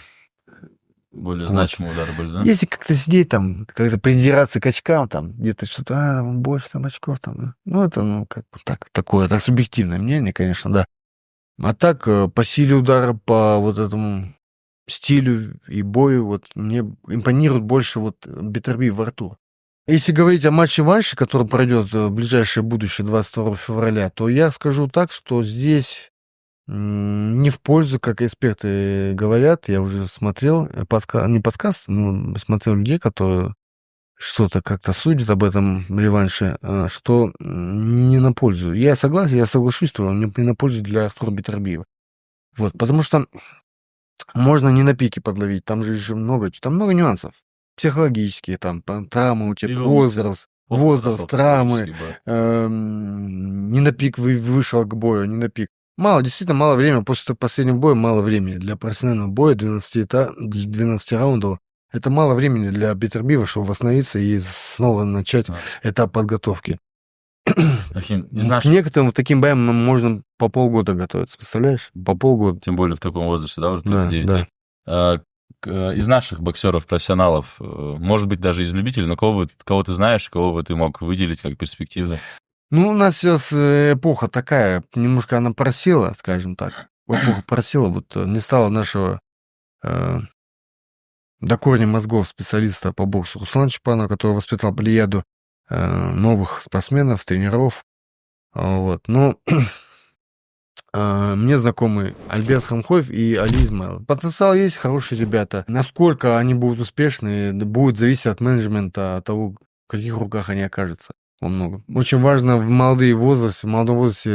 Более Вот. значимые удары были, да? Если как-то сидеть там, как-то придираться к очкам, там, где-то что-то, больше там очков, там, это, как бы такое, так субъективное мнение, конечно, да. А так, по силе удара, по вот этому стилю и бою, вот мне импонирует больше вот Бетербиев в Артур. Если говорить о матче-ванше, который пройдет в ближайшее будущее, 22 февраля, то я скажу так, что здесь не в пользу, как эксперты говорят, я уже смотрел не подкаст, но смотрел людей, которые что-то как-то судят об этом реванше, что не на пользу. Я согласен, я соглашусь, что он не на пользу для Артура Бетербиева. Вот, потому что можно не на пике подловить, там же еще много нюансов. Психологические, там, травмы у тебя, Бивол возраст, травмы, психологический бой. не на пик вышел к бою, не на пик. Действительно мало времени, после последнего боя мало времени. Для профессионального боя 12 раундов это мало времени для Бетербиева, чтобы восстановиться и снова начать Да. этап подготовки. Рахим, из К наших, некоторым таким боям можно по полгода готовиться, представляешь? По полгода. тем более в таком возрасте, да, уже Да, 39 да. лет. Из наших боксеров, профессионалов, может быть, даже из любителей, но кого ты знаешь, кого бы ты мог выделить как перспективно? У нас сейчас эпоха такая, немножко она просела, скажем так. Эпоха просела, вот не стало нашего до корня мозгов специалиста по боксу Руслана Чапанова, который воспитал плеяду новых спортсменов, тренеров. Вот. Но мне знакомы Альберт Хамхоев и Али Измайлов. Потенциал есть, хорошие ребята. Насколько они будут успешны, будет зависеть от менеджмента, от того, в каких руках они окажутся. Во многом. Очень важно в молодом возрасте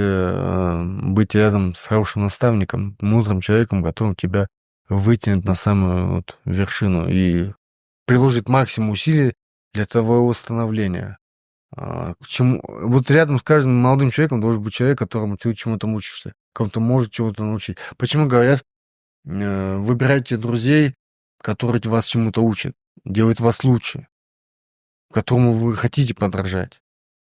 быть рядом с хорошим наставником, мудрым человеком, который тебя вытянет на самую вот вершину и приложит максимум усилий для твоего становления. Вот рядом с каждым молодым человеком должен быть человек, которому ты чему-то учишься, кому-то может чего-то научить. Почему говорят, выбирайте друзей, которые вас чему-то учат, делают вас лучше, которому вы хотите подражать.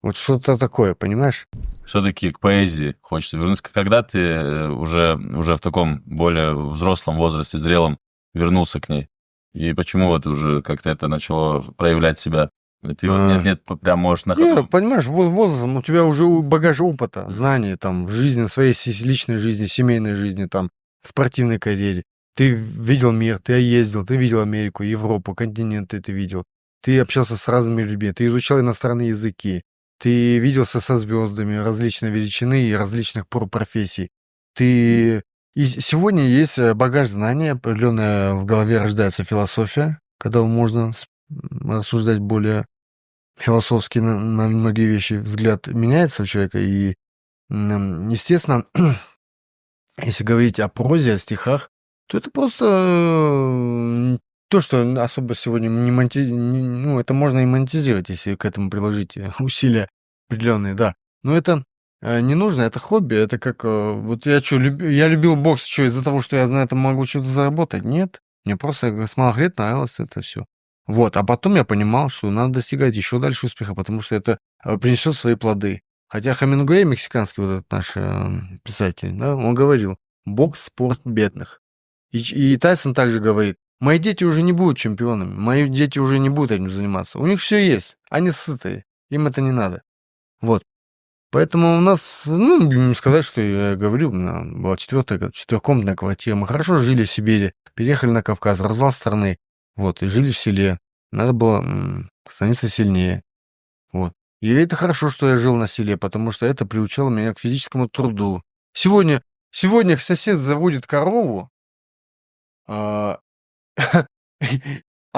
Вот что-то такое, понимаешь? Все-таки к поэзии хочется вернуться. Когда ты уже в таком более взрослом возрасте, зрелом, вернулся к ней? И почему вот уже как-то это начало проявлять себя? Ты нет, прям можешь на ходу. Нет, понимаешь, возрастом у тебя уже багаж опыта, знаний там в жизни, своей личной жизни, семейной жизни, там, в спортивной карьере. Ты видел мир, ты ездил, ты видел Америку, Европу, континенты ты видел. Ты общался с разными людьми, ты изучал иностранные языки, ты виделся со звездами различной величины и различных профессий. И сегодня есть багаж знаний, определенная в голове рождается философия, когда можно рассуждать более философски на многие вещи, взгляд меняется у человека, и, естественно, если говорить о прозе, о стихах, то это просто то, что особо сегодня это можно и монетизировать, если к этому приложить усилия определенные, да. Но это не нужно, это хобби, это как... Вот я любил бокс, из-за того, что я на этом могу что-то заработать? Нет, мне просто с малых лет нравилось это все. Вот, а потом я понимал, что надо достигать еще дальше успеха, потому что это принесет свои плоды. Хотя Хемингуэй, мексиканский вот этот наш писатель, да, он говорил, бокс– спорт бедных. И Тайсон также говорит, мои дети уже не будут чемпионами, мои дети уже не будут этим заниматься. У них все есть, они сытые, им это не надо. Вот. Поэтому у нас, не сказать, что я говорю, у меня была четырехкомнатная квартира, мы хорошо жили в Сибири, переехали на Кавказ, развал страны, вот, и жили в селе. Надо было становиться сильнее. Вот. И это хорошо, что я жил на селе, потому что это приучало меня к физическому труду. Сегодня сосед заводит корову, а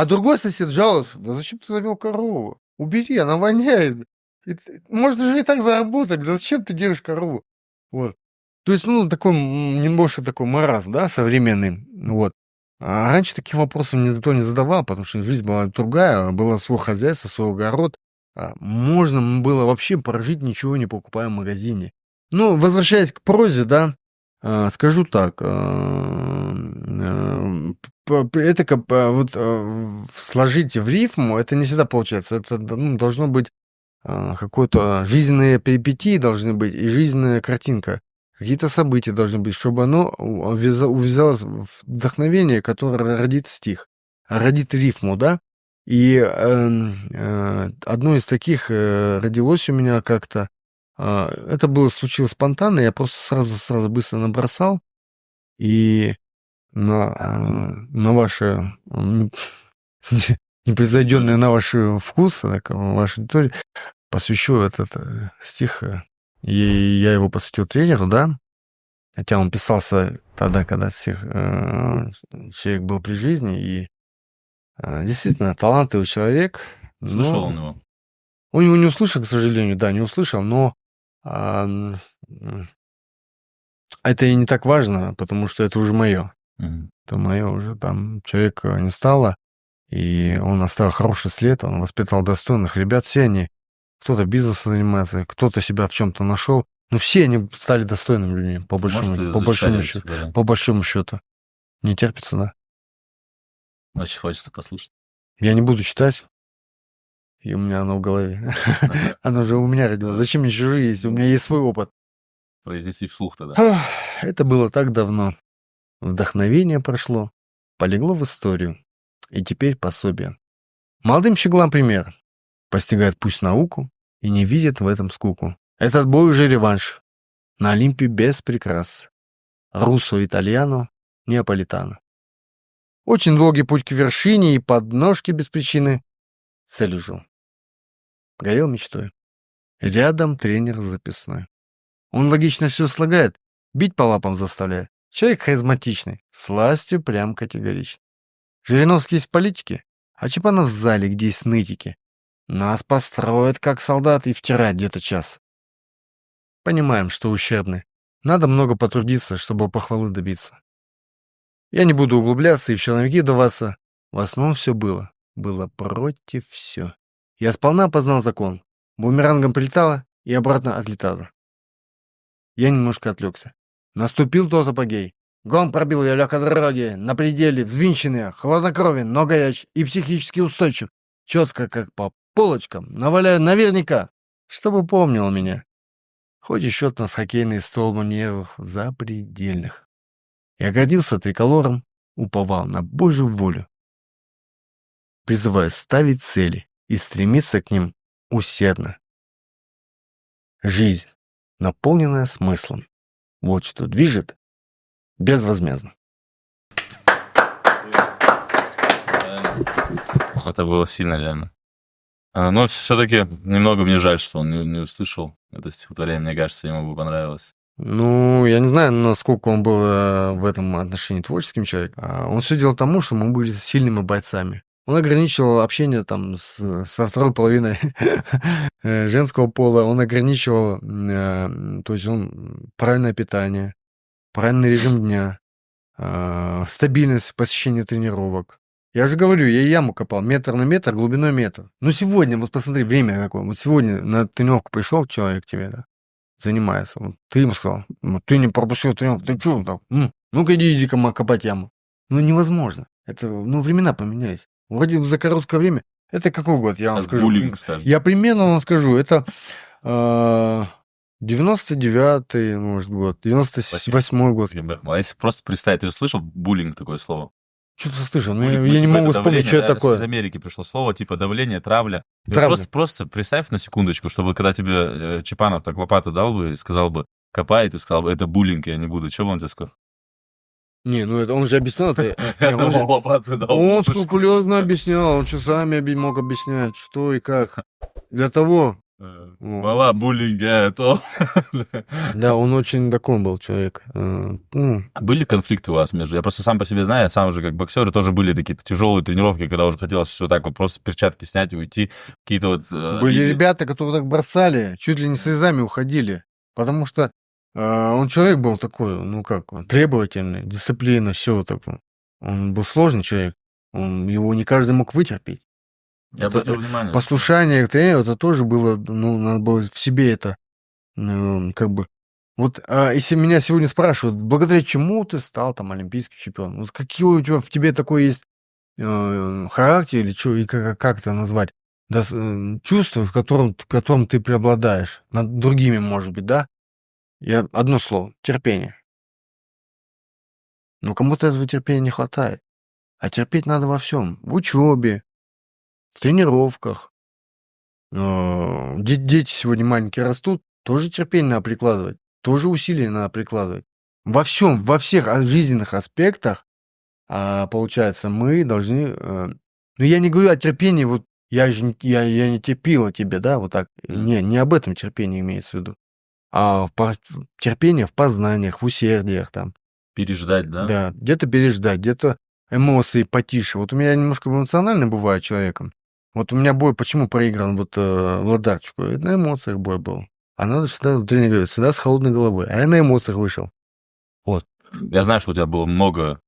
другой сосед жалуется, да зачем ты завел корову? Убери, она воняет. Можно же и так заработать. Зачем ты держишь корову? Вот. То есть, ну, такой, немножко такой маразм, да, современный. Вот. А раньше таких вопросов никто не задавал, потому что жизнь была другая, было свое хозяйство, свой огород. Можно было вообще прожить, ничего не покупая в магазине. Ну, возвращаясь к прозе, да, скажу так, это как вот сложить в рифму, это не всегда получается. Это должно быть какое-то жизненные перипетии должны быть и жизненная картинка. Какие-то события должны быть, чтобы оно увязалось в вдохновение, которое родит стих, родит рифму, да? И одно из таких родилось у меня как-то. Это было случилось спонтанно, я просто сразу быстро набросал, и на ваше непревзойденное на ваш вкус, так, вашей аудитории, посвящу этот стих. И я его посвятил тренеру, да, хотя он писался тогда, когда человек был при жизни, и действительно талантливый человек. Слышал он его? Он его не услышал, к сожалению, да, не услышал, но это и не так важно, потому что это уже мое. Это мое уже, там человека не стало, и он оставил хороший след, он воспитал достойных ребят, все они, кто-то бизнесом занимается, кто-то себя в чем-то нашел, но все они стали достойными людьми, по большому счету. Не терпится, да? Очень хочется послушать. Я не буду читать, и у меня оно в голове. Оно же у меня родилось. Зачем мне чужие, если у меня есть свой опыт? Произнести вслух тогда. Это было так давно. Вдохновение прошло, полегло в историю, и теперь пособие. Молодым щеглам пример. Постигает пусть науку и не видит в этом скуку. Этот бой уже реванш. На Олимпе без прикрас. Руссо, итальяно, неаполитано. Очень долгий путь к вершине и подножки без причины. Цель ужил. Горел мечтой. Рядом тренер записной. Он логично все слагает, бить по лапам заставляет. Человек харизматичный, с властью прям категоричный. Жириновский из политики, а Чапанов в зале, где есть нытики. Нас построят как солдат и втирать где-то час. Понимаем, что ущербны. Надо много потрудиться, чтобы похвалы добиться. Я не буду углубляться и в человеки даваться. В основном все было. Было против все. Я сполна познал закон. Бумерангом прилетало и обратно отлетало. Я немножко отвлекся. Наступил тот апогей. Гон пробил я легкодороги, на пределе, взвинченный, хладнокровен, но горяч и психически устойчив. Четко, как по полочкам, наваляю наверняка, чтобы помнил меня. Хоть и счет нас хоккейный стол нервов запредельных. Я гордился триколором, уповал на Божью волю. Призываю ставить цели и стремиться к ним усердно. Жизнь, наполненная смыслом. Вот что движет безвозмездно. Это было сильно, реально. Но все-таки немного мне жаль, что он не услышал это стихотворение. Мне кажется, ему бы понравилось. Ну, я не знаю, насколько он был в этом отношении творческим человеком. Он все делал тому, что мы были сильными бойцами. Он ограничивал общение там со второй половиной женского пола. Он ограничивал, то есть он правильное питание, правильный режим дня, стабильность посещения тренировок. Я же говорю, я яму копал метр на метр, глубиной метр. Ну, сегодня, вот посмотри, время какое. Вот сегодня на тренировку пришел человек к тебе, да, занимается. Вот ты ему сказал, ты не пропустил тренировку, ты что так? Ну-ка иди копать яму. Ну, невозможно. Это, времена поменялись. Вроде за короткое время. Это какой год, я вам скажу? Буллинг, скажем. Я примерно вам скажу. Это 99-й, может, год, 98-й год. А если просто представить, ты же слышал буллинг, такое слово? Что-то слышал, но Буллинг, я не типа, могу это вспомнить, давление, что это да, такое. Из Америки пришло слово, типа давление, травля. Травля. Просто представь на секундочку, чтобы когда тебе Чапанов так лопату дал бы и сказал бы, копай, и ты сказал бы, это буллинг, я не буду. Что бы он тебе сказал? Не, это он же объяснял. Лопату дал. Он скрупулезно объяснял, он часами мог объяснять, что и как. Для того, Мала буллинга, то... Да, он очень такой был человек. Были конфликты у вас между... Я просто сам по себе знаю, я сам уже как боксер, и тоже были такие тяжелые тренировки, когда уже хотелось все так вот просто перчатки снять и уйти. Какие-то вот... Были ребята, которые так бросали, чуть ли не слезами уходили. Потому что он человек был такой, ну как, требовательный, дисциплина, все такое. Он был сложный человек. Его не каждый мог вытерпеть. Я обратил внимание. Послушание к тренеру, это тоже было, ну, надо было в себе это, как бы... Вот если меня сегодня спрашивают, благодаря чему ты стал там олимпийским чемпионом, вот какие у тебя в тебе такой есть характер или что, и как это назвать, да, чувство, в котором ты преобладаешь над другими, может быть, да? Одно слово — терпение. Но кому-то этого терпения не хватает. А терпеть надо во всем. В учебе, в тренировках. Дети сегодня маленькие растут, тоже терпение надо прикладывать, тоже усилия надо прикладывать. Во всем, во всех жизненных аспектах, получается, мы должны... Ну, я не говорю о терпении, вот я не терпила тебе, да, вот так. Не об этом терпении имеется в виду. А терпение в познаниях, в усердиях там. Переждать, да? Да, где-то переждать, где-то эмоции потише. Вот у меня немножко эмоционально бывает человеком. Вот у меня бой, почему проигран вот Владарчику? Это на эмоциях бой был. А надо всегда, тренер говорит, всегда с холодной головой. А я на эмоциях вышел. Вот. Я знаю, что у тебя было много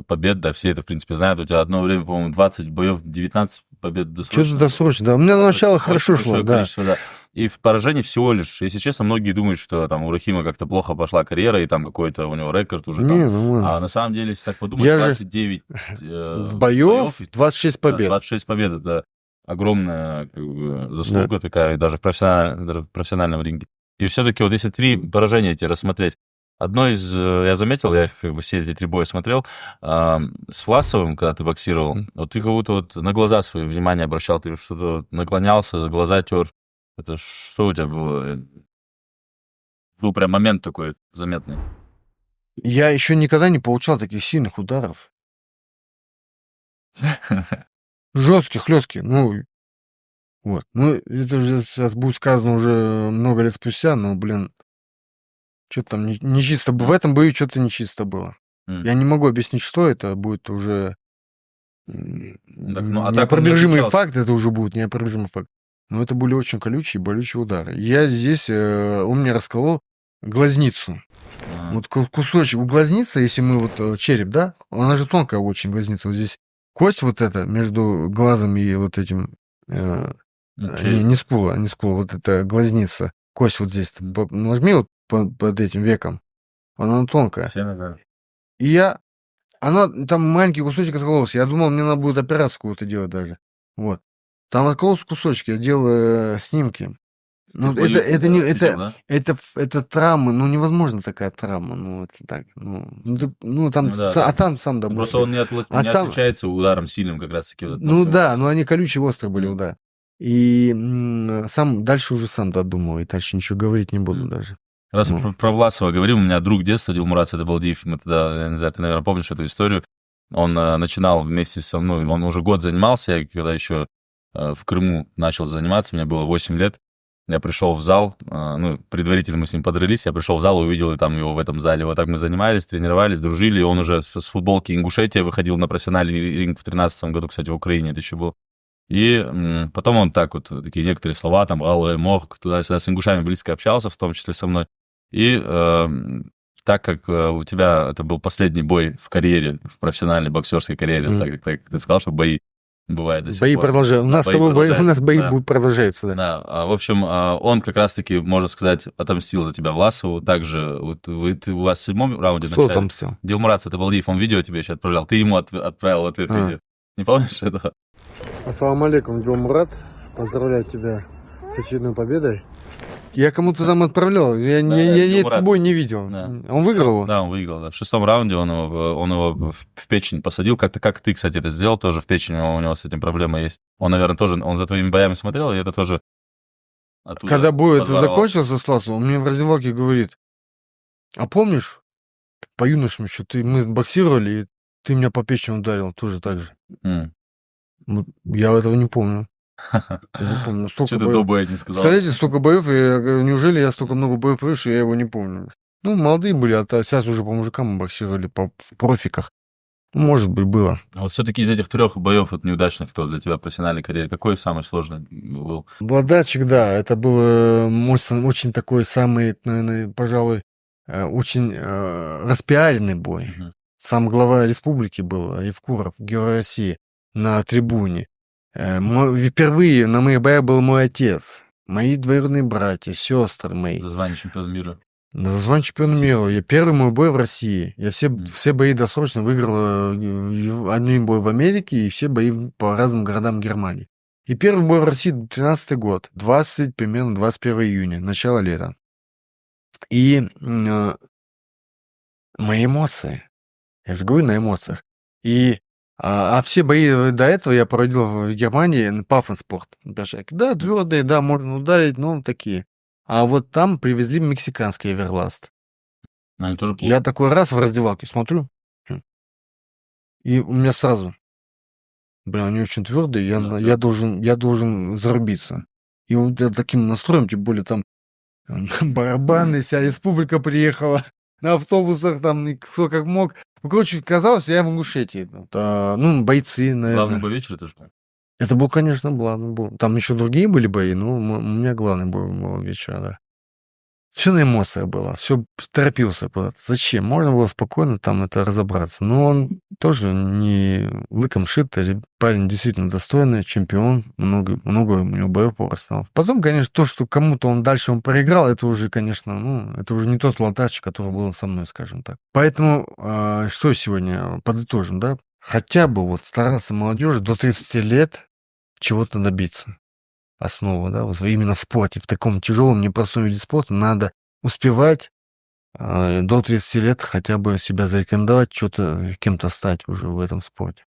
побед, да, все это, в принципе, знают. У тебя одно время, по-моему, 20 боев, 19 побед досрочно. Что-то досрочно, да. У меня начало хорошо шло, да. Да. И в поражении всего лишь, если честно, многие думают, что там у Рахима как-то плохо пошла карьера, и там какой-то у него рекорд уже там. Нормально. А на самом деле, если так подумать, Я 29 боев, 26 побед. 26 побед, это огромная как бы, заслуга такая, даже в профессиональном ринге. И все-таки вот если 3 поражения эти рассмотреть, одно из, я заметил, я как бы все эти 3 боя смотрел, с Власовым, когда ты боксировал, вот ты как будто вот на глаза свои внимание обращал, ты что-то наклонялся, за глаза тер. Это что у тебя было? Был прям момент такой заметный. Я еще никогда не получал таких сильных ударов. Жестких, хлестких, ну, вот. Ну, это уже сейчас будет сказано уже много лет спустя, но, блин, что-то там нечисто. В этом бою что-то нечисто было. Я не могу объяснить, что это будет уже... неопровержимый факт, это уже будет неопровержимый факт. Но это были очень колючие, болючие удары. Я здесь, он мне расколол глазницу. Вот кусочек у глазницы, если мы вот череп, да, она же тонкая очень глазница. Вот здесь кость вот эта между глазом и вот этим... не скула, вот эта глазница. Кость вот здесь. Нажми вот под этим веком. Она тонкая. И она, там маленький кусочек откололся. Я думал, мне надо будет операцию какую-то делать даже. Вот. Там откололся кусочек, я делал снимки. Ну, это травма, ну, невозможно такая травма, ну, это так, там, там сам домой. Просто он не отличается ударом сильным как раз-таки. Ну, да, но они колючие, острые были удары. И сам, дальше уже сам додумал, и дальше ничего говорить не буду даже. Раз про Власова говорим, у меня друг детства, Дилмурат Садыбалдиев, мы тогда, я не знаю, ты, наверное, помнишь эту историю, он начинал вместе со мной, он уже год занимался, я когда еще в Крыму начал заниматься, мне было 8 лет, я пришел в зал, предварительно мы с ним подрались, я пришел в зал и увидел там его в этом зале, вот так мы занимались, тренировались, дружили, и он уже с футболки Ингушетия выходил на профессиональный ринг в 2013 году, кстати, в Украине это еще был. И потом он так вот, такие некоторые слова, там, алло, мог, туда-сюда с ингушами близко общался, в том числе со мной. И так как у тебя это был последний бой в карьере, в профессиональной боксерской карьере, так как ты сказал, что бои бывают до сих пор. Бои продолжаются. У нас бои продолжаются, да. Да, в общем, он как раз-таки, можно сказать, отомстил за тебя Власову. Также вот у вас в 7-м раунде Кто отомстил? Дилмурат Садыбалдиев, он видео тебе еще отправлял. Ты ему отправил ответ видео. Не помнишь этого? Ассаламу алейкум, Дилмурат. Поздравляю тебя с очередной победой. Я кому-то там отправлял, я этот бой не видел. Да. Он выиграл его? Да, он выиграл. Да. В 6-м раунде он его в печень посадил. Как ты, кстати, это сделал тоже в печень, у него с этим проблема есть. Он, наверное, тоже, он за твоими боями смотрел, и это тоже оттуда. Когда бой это закончился с Ласу, он мне в раздевалке говорит, а помнишь, по юношам еще, мы боксировали, и ты меня по печени ударил, тоже так же. Я этого не помню. Я не помню, столько Что ты боев. до боя не сказал? Представляете, столько боев, и я говорю, неужели я столько много боев провел, что я его не помню? Ну, молодые были, а сейчас уже по мужикам мы боксировали в профиках. Ну, может быть, было. А вот все-таки из этих 3 боев вот неудачных, кто для тебя в профессиональной карьере, какой самый сложный был? Владачик, да, это был очень такой самый, наверное, пожалуй, очень распиаренный бой. Мгм. Сам глава республики был, Евкуров, Герой России, на трибуне. Впервые на моих боях был мой отец, мои двоюродные братья, сестры мои. За звание чемпиона мира. На звание чемпиона мира. Я первый мой бой в России. Я все бои досрочно выиграл. Один бой в Америке и все бои по разным городам Германии. И первый бой в России 13-й год. Примерно 21 июня. Начало лета. И мои эмоции. Я же говорю, на эмоциях. И все бои до этого я проводил в Германии, Паффенспорт. Да, твердые, да, можно ударить, но такие. А вот там привезли мексиканский Эверласт. Они тоже плохо. Я такой раз в раздевалке смотрю, и у меня сразу, они очень твердые, Да, я должен зарубиться. И вот я таким настроем, тем более там барабаны, вся республика приехала на автобусах, там, и кто как мог. Ну, короче, казалось, я в Ингушетии. Бойцы, наверное. Главный бой вечера это же. Это был, конечно, главный бой. Там еще другие были бои, но у меня главный бой был вечера, да. Все на эмоциях было, все торопился куда-то. Зачем? Можно было спокойно там это разобраться. Но он тоже не лыком шит, парень действительно достойный, чемпион, много у него боев стало. Потом, конечно, то, что кому-то он проиграл, это уже, конечно, это уже не тот Латач, который был со мной, скажем так. Поэтому, что сегодня подытожим, да? Хотя бы вот стараться молодежи до 30 лет чего-то добиться. Основа, да, вот именно в спорте, в таком тяжелом, непростом виде спорта надо успевать до 30 лет хотя бы себя зарекомендовать, что-то кем-то стать уже в этом спорте.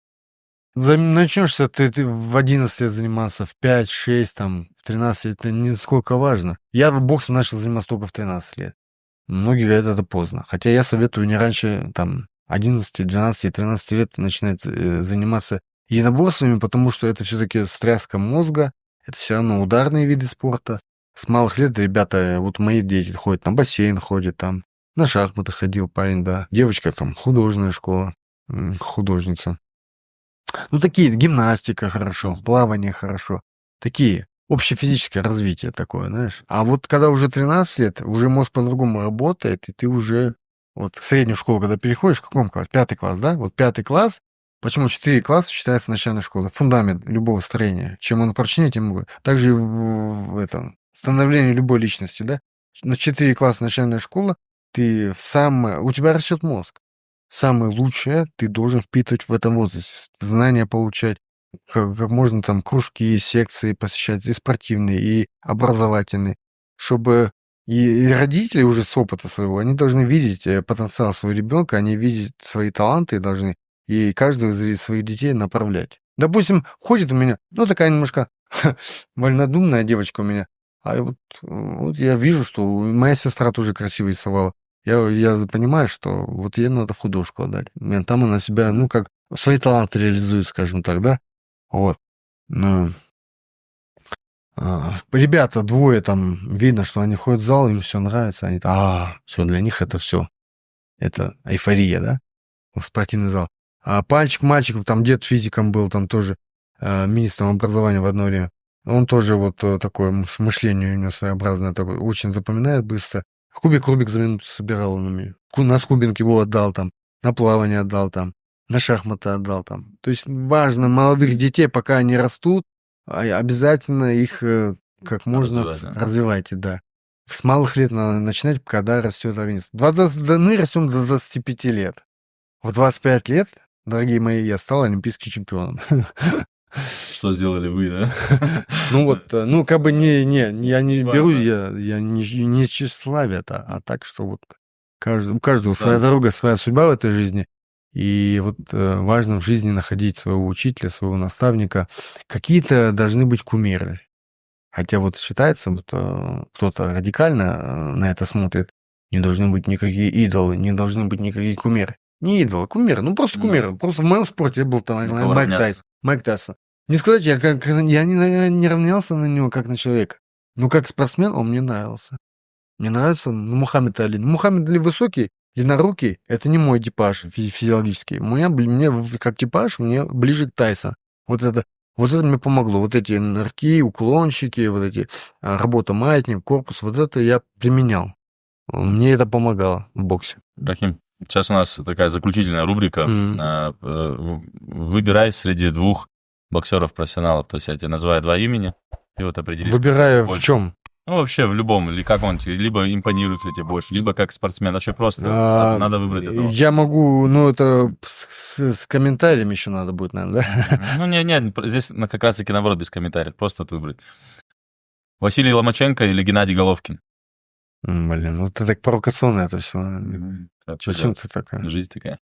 Начнешься ты в 11 лет заниматься, в 5, 6, там, в 13 это не сколько важно. Я в боксом начал заниматься только в 13 лет. Многие говорят, это поздно. Хотя я советую не раньше, там, 11, 12, 13 лет начинать заниматься единоборствами, потому что это все-таки стряска мозга, это все равно ударные виды спорта. С малых лет ребята, вот мои дети ходят на бассейн, ходят там, на шахматы ходил парень, да. Девочка там художественная школа, художница. Такие, гимнастика хорошо, плавание хорошо. Такие, общефизическое развитие такое, знаешь. А вот когда уже 13 лет, уже мозг по-другому работает, и ты уже, вот в среднюю школу, когда переходишь, в каком классе? 5 класс, да? Вот 5 класс. Почему 4 класса считается начальной школой? Фундамент любого строения. Чем он прочнее, тем лучше. Также в этом становлении любой личности, да? На 4 класса начальная школа, у тебя растет мозг. Самое лучшее ты должен впитывать в этом возрасте. Знания получать, как можно там кружки, секции посещать, и спортивные, и образовательные, чтобы и родители уже с опыта своего, они должны видеть потенциал своего ребенка, они видеть свои таланты должны, и каждого из своих детей направлять. Допустим, ходит у меня, такая немножко вольнодумная девочка у меня, а вот я вижу, что моя сестра тоже красиво рисовала. Я понимаю, что вот ей надо в художку отдать. Там она себя, как свои таланты реализует, скажем так, да? Вот. Ребята, двое там, видно, что они ходят в зал, им все нравится, они все, для них это все. Это эйфория, да? В спортивный зал. А мальчик, там дед физиком был, там тоже министром образования в одно время. Он тоже вот такое мышление у него своеобразное, такое, очень запоминает быстро. Кубик Рубик за минуту собирал он у меня. На скубинг его отдал там, на плавание отдал там, на шахматы отдал там. То есть важно молодых детей, пока они растут, обязательно их как можно развивайте, да. С малых лет надо начинать, когда растет организм. Мы растем до 25 лет. В 25 лет, дорогие мои, я стал олимпийским чемпионом. Что сделали вы, да? Я не беру, я не тщеславие, а так, что вот у каждого своя дорога, своя судьба в этой жизни. И вот важно в жизни находить своего учителя, своего наставника. Какие-то должны быть кумиры. Хотя вот считается, кто-то радикально на это смотрит, не должны быть никакие идолы, не должны быть никакие кумиры. Не идолы, кумиры, просто кумиры. Просто в моем спорте я был там Майк Тайсон. Не сказать, я не равнялся на него как на человека. Но как спортсмен он мне нравился. Мне нравится Мухаммед Али. Мухаммед Али высокий, длиннорукий. Это не мой типаж физиологический. Мне как типаж, мне ближе к Тайсону. Вот это мне помогло. Вот эти нырки, уклончики, вот эти работа маятник, корпус. Вот это я применял. Мне это помогало в боксе. Рахим, сейчас у нас такая заключительная рубрика. Выбирай среди двух боксеров-профессионалов. То есть я тебе называю два имени, и вот определись. Выбираю в чем? Ну, вообще в любом, или как он тебе, либо импонирует тебе больше, либо как спортсмен. Вообще просто надо выбрать одного. Я могу, это с комментариями еще надо будет, наверное, да? Ну, нет, здесь как раз-таки наоборот, без комментариев, просто вот выбрать. Василий Ломаченко или Геннадий Головкин? Блин, ты так провокационно это все. Зачем ты такая? Жизнь такая.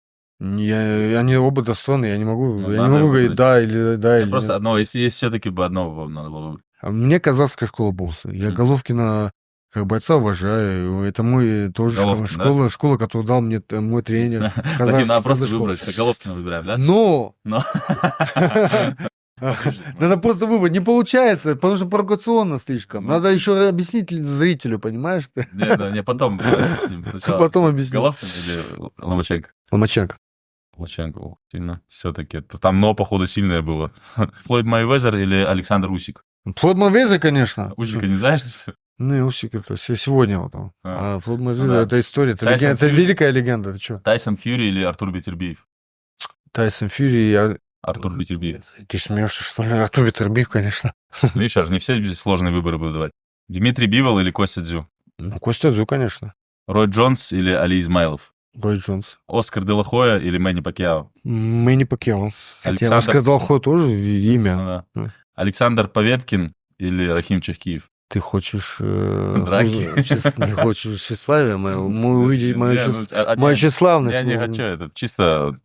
Они оба достойны, я не могу надо говорить выбрать. да или Просто нет. одного, если все-таки бы одного вам надо было выбрать. Мне казахская школа бокса. Я Головкина как бойца уважаю. Это мой тоже Головкин, школа, которую дал мне мой тренер. Надо просто выбрать. Головкина выбираем, да? Но! Но. Надо просто выбрать. Не получается, потому что провокационно слишком. Надо еще объяснить зрителю, понимаешь? Не, потом объясним. Потом объясним. Головкин или Ломаченко? Ломаченко. Ломаченко, сильно. Все-таки. Там, но, походу, сильное было. Флойд Мейвезер или Александр Усик? Флойд Мейвезер, конечно. Усика не знаешь, что ли? Ну, Усик это сегодня вот он. А Флойд Мейвезер да. это история. Это великая легенда. Ты что? Тайсон Фьюри или Артур Бетербиев? Тайсон Фьюри. Артур Бетербиев. Ты смеешься, что ли? Артур Бетербиев, конечно. Видишь, аж не все сложные выборы будут давать. Дмитрий Бивол или Костя Дзю? Костя Дзю, конечно. Рой Джонс или Али Измайлов? Рой Джонс. Оскар де ла Хоя или Мэнни Пакьяо? Мэнни Пакьяо. Хотя Александр... Оскар де ла Хоя тоже имя. Ну, да. Александр Поветкин или Рахим Чахкиев? Ты хочешь... Драки? Ты хочешь тщеславие мое? Увидеть мою тщеславность? Я не хочу, это чисто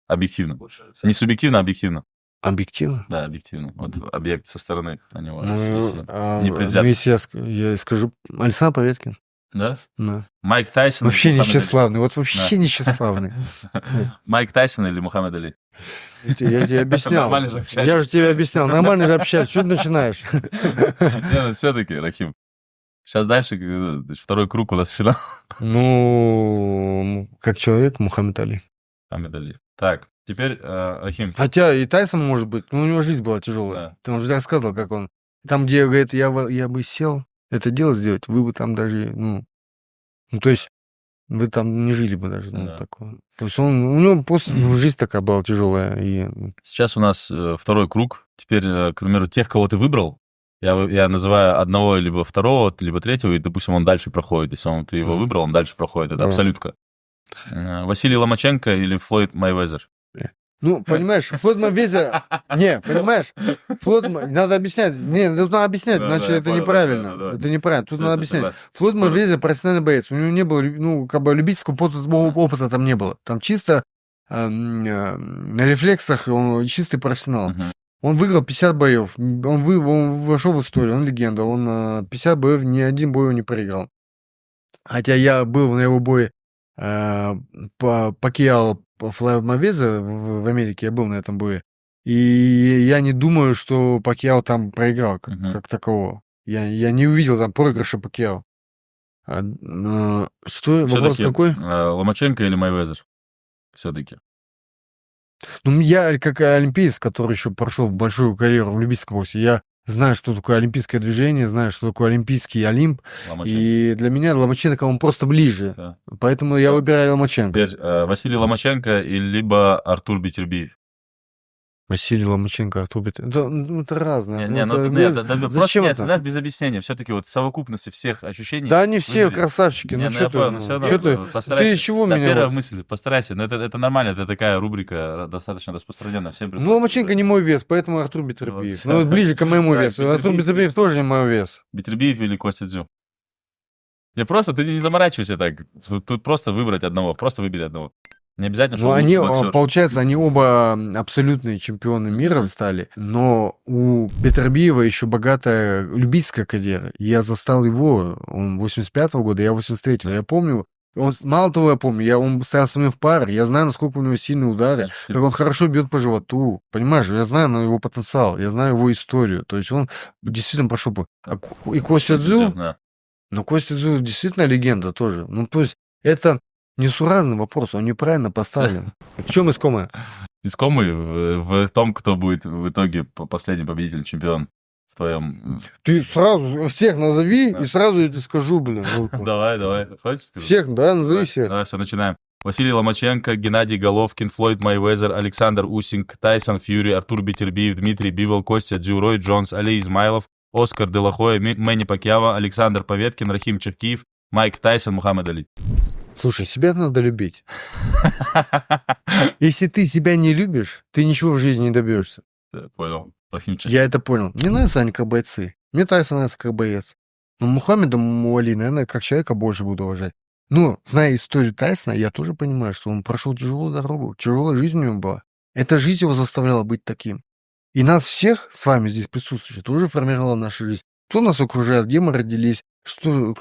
объективно. Не субъективно, а объективно. Объективно? Да, объективно. Вот объект со стороны на него. Если я скажу... Александр Поветкин. Да? Да. Майк Тайсон. Вообще не тщеславный. Вот вообще не тщеславный. Майк Тайсон или Мухаммед Али? Я тебе объяснял. Я же тебе объяснял. Нормально же общаюсь. Что ты начинаешь? Не, ну все-таки, Рахим. Сейчас дальше, второй круг у нас финал. Ну, как человек, Мухаммед Али. Мухаммед Али. Так, теперь Рахим. Хотя и Тайсон, может быть, но у него жизнь была тяжелая. Да. Ты уже рассказывал, как он... Там, где, говорит, я бы сел это дело сделать, вы бы там даже, то есть вы там не жили бы даже, такого. То есть у него просто жизнь такая была тяжелая. И... Сейчас у нас второй круг. Теперь, к примеру, тех, кого ты выбрал, я называю одного, либо второго, либо третьего, и, допустим, он дальше проходит. Если ты его выбрал, он дальше проходит. Это абсолютка. Василий Ломаченко или Флойд Мейвезер? Ну, понимаешь, Флойд Мейвезер... Не, понимаешь, надо объяснять. Не, тут надо объяснять, иначе это неправильно. Это неправильно, тут надо объяснять. Флойд Мейвезер профессиональный боец. У него не было, любительского опыта там не было. Там чисто на рефлексах он чистый профессионал. Он выиграл 50 боев. Он вошел в историю, он легенда. Он 50 боев, ни один бой он не проиграл. Хотя я был на его бое Пакьяо Флойд Мейвезер в Америке, я был на этом бое. И я не думаю, что Пакьяо там проиграл как такового. Я не увидел там проигрыша Пакьяо. Что? Вопрос какой? Ломаченко или Мейвезер? Все-таки. Ну, я как олимпиец, который еще прошел большую карьеру в любительском боксе, я знаю, что такое олимпийское движение, знаю, что такое олимпийский Олимп. Ломаченко. И для меня Ломаченко, он просто ближе. Да. Поэтому я выбираю Ломаченко. Теперь Василий Ломаченко или либо Артур Бетербиев? Василий Ломаченко, Артур Бетербиев. Это разное. Зачем это? Знаешь, без объяснения. Все-таки вот совокупности всех ощущений. Да, они все красавчики. Ну что ты из чего меня... Первая мысль, постарайся. Но это нормально, это такая рубрика достаточно распространенная. Ну, Ломаченко не мой вес, поэтому Артур Бетербиев. Ну, ближе к моему весу. Артур Бетербиев тоже не мой вес. Бетербиев или Костя Дзю? Ты не заморачивайся так. Тут просто выбрать одного. Просто выбери одного. Не обязательно, что получается, они оба абсолютные чемпионы мира стали, но у Бетербиева еще богатая любительская карьера. Я застал его, он 85-го года, я 83-го. Я помню Мало того, я помню, он стоял со мной в паре, я знаю, насколько у него сильные удары, как он хорошо бьет по животу, понимаешь, я знаю его потенциал, я знаю его историю, то есть он действительно прошел бы. И Костя Дзю, Да. ну, Костя Дзю действительно легенда тоже, ну, то есть это несуразный вопрос, он неправильно поставлен. В чем искомое? Искомый в том, кто будет в итоге последний победитель, чемпион в твоем... Ты сразу всех назови, Да. и сразу я тебе скажу, блин. Давай. Хочешь сказать? Всех, да, назови всех. Давай, все, начинаем. Василий Ломаченко, Геннадий Головкин, Флойд Майвезер, Александр Усинг, Тайсон Фьюри, Артур Бетербиев, Дмитрий Бивол, Костя Дзю, Рой Джонс, Али Измайлов, Оскар Делахоя, Мэнни Пакьяо, Александр Поветкин, Рахим Чакиев, Майк Тайсон, Мухаммед Али. Слушай, себя надо любить. Если ты себя не любишь, ты ничего в жизни не добьешься. Понял. Рахим Чакиев. Я это понял. Мне нравятся они как бойцы. Мне Тайсон нравится как боец. Но Мухаммеда Али, наверное, как человека больше буду уважать. Но, зная историю Тайсона, я тоже понимаю, что он прошел тяжелую дорогу. Тяжелая жизнь у него была. Эта жизнь его заставляла быть таким. И нас всех с вами здесь присутствующих тоже формировала наша жизнь. Кто нас окружает, где мы родились, что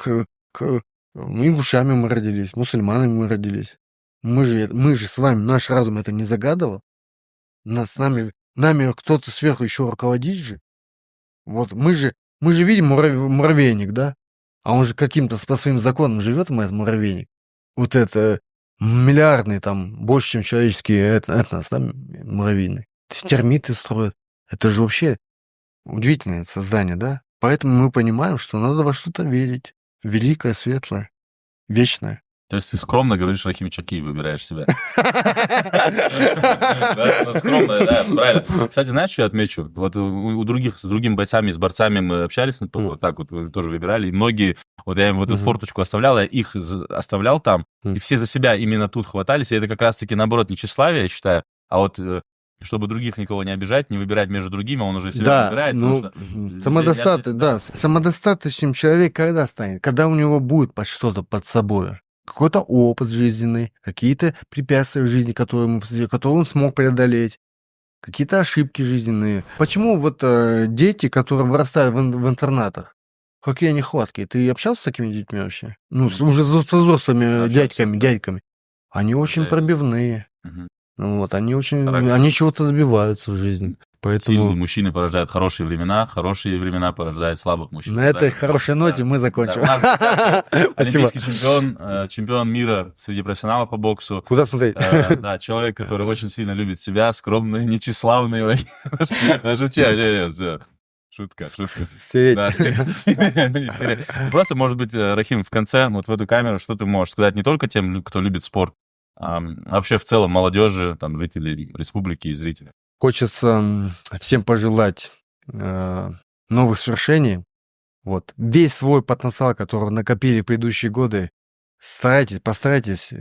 ингушами мы родились, мусульманами мы родились. Мы же с вами, наш разум это не загадывал. Нами кто-то сверху еще руководит же. Вот мы же видим муравейник, да? А он же каким-то по своим законам живет, этот муравейник. Вот это миллиардный, там, больше, чем человеческий этнос, да, муравейный. Термиты строят. Это же вообще удивительное создание, да? Поэтому мы понимаем, что надо во что-то верить. Великое, светлое, вечное. То есть ты скромно говоришь, Рахим Чакиев, выбираешь себя. Да, ну, скромно, да, правильно. Кстати, знаешь, что я отмечу? Вот с другими бойцами, с борцами мы общались, вот так вот тоже выбирали, и многие, вот я им вот эту форточку оставлял, я их оставлял там, и все за себя именно тут хватались, и это как раз-таки, наоборот, не тщеславие, я считаю, а вот чтобы других никого не обижать, не выбирать между другими, он уже себя выбирает. Ну, самодостаточным человек когда станет? Когда у него будет что-то под собой. Какой-то опыт жизненный, какие-то препятствия в жизни, которые он смог преодолеть, какие-то ошибки жизненные. Почему вот дети, которые вырастают в интернатах, какие они хваткие? Ты общался с такими детьми вообще? Ну, уже с взрослыми дядьками. Они очень пробивные. Вот, они чего-то добиваются в жизни. Поэтому... Сильные мужчины порождают хорошие времена порождают слабых мужчин. На этой хорошей ноте мы закончим. Олимпийский чемпион мира среди профессионалов по боксу. Куда смотреть? Да, человек, который очень сильно любит себя, скромный, нечиславный. Шутка. Стереть. Просто, может быть, Рахим, в конце, вот в эту камеру, что ты можешь сказать не только тем, кто любит спорт, а вообще в целом молодежи, там, жителей республики и зрителей. Хочется всем пожелать новых свершений. Вот. Весь свой потенциал, который накопили в предыдущие годы, постарайтесь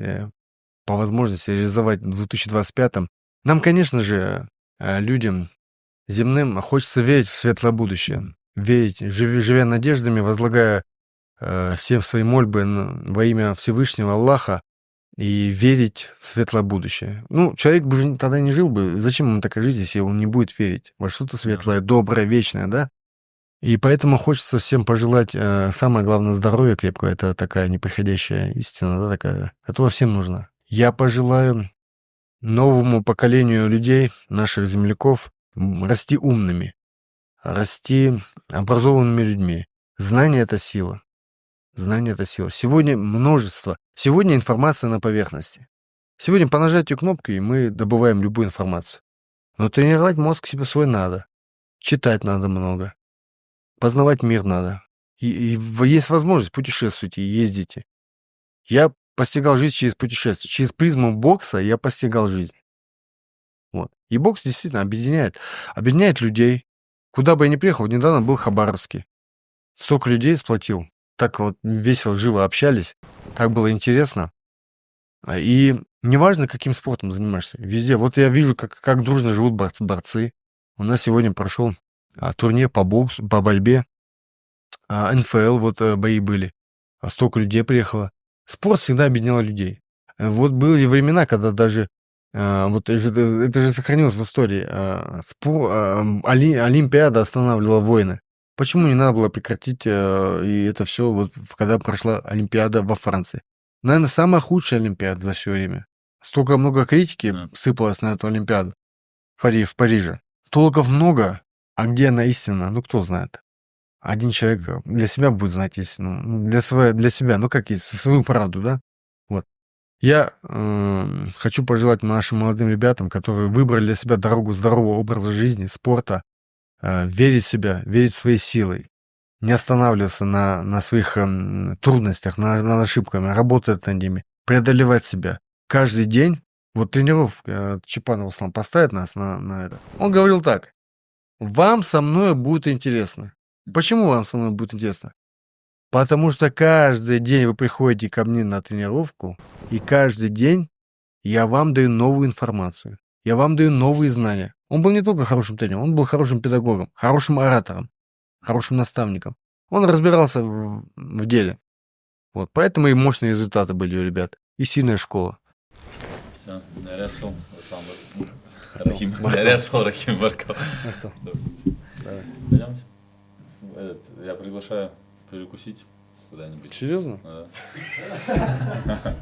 по возможности реализовать в 2025-м. Нам, конечно же, людям земным хочется верить в светлое будущее. Верить, живя надеждами, возлагая всем свои мольбы во имя Всевышнего Аллаха, и верить в светлое будущее. Ну, человек бы тогда не жил бы. Зачем ему такая жизнь, если он не будет верить во что-то светлое, доброе, вечное, да? И поэтому хочется всем пожелать, самое главное, здоровья крепкого. Это такая неприходящая истина, да, такая, которая всем нужна. Я пожелаю новому поколению людей, наших земляков, расти умными, расти образованными людьми. Знание — это сила. Знание — это сила. Сегодня множество. Сегодня информация на поверхности. Сегодня по нажатию кнопки мы добываем любую информацию. Но тренировать мозг себе свой надо. Читать надо много. Познавать мир надо. И есть возможность, путешествуйте, ездите. Я постигал жизнь через путешествия. Через призму бокса я постигал жизнь. Вот. И бокс действительно объединяет. Объединяет людей. Куда бы я ни приехал, недавно был в Хабаровске. Столько людей сплотил. Так вот весело, живо общались. Так было интересно. И неважно, каким спортом занимаешься. Везде. Вот я вижу, как дружно живут борцы. У нас сегодня прошел турнир по боксу, по борьбе. НФЛ, вот бои были. Столько людей приехало. Спорт всегда объединял людей. Вот были времена, когда даже вот это же сохранилось в истории. Олимпиада останавливала войны. Почему не надо было прекратить и это все, вот, когда прошла Олимпиада во Франции? Наверное, самая худшая Олимпиада за все время. Столько много критики Да. сыпалось на эту Олимпиаду в Париже. Толков много, а где она истина, ну кто знает. Один человек для себя будет знать истину, для себя, ну как есть, свою правду, да? Вот. Я хочу пожелать нашим молодым ребятам, которые выбрали для себя дорогу здорового образа жизни, спорта, верить в себя, верить в свои силы, не останавливаться на своих трудностях, над ошибками, работать над ними, преодолевать себя. Каждый день, вот тренировка, Чапанов Руслан поставит нас на это. Он говорил так: вам со мной будет интересно. Почему вам со мной будет интересно? Потому что каждый день вы приходите ко мне на тренировку, и каждый день я вам даю новую информацию. Я вам даю новые знания. Он был не только хорошим тренером, он был хорошим педагогом, хорошим оратором, хорошим наставником. Он разбирался в деле. Вот, поэтому и мощные результаты были у ребят. И сильная школа. Все, нарезал Рахим. Нарезал Рахим Барков. Давай. Пойдемте. Я приглашаю перекусить куда-нибудь. Серьезно? Да.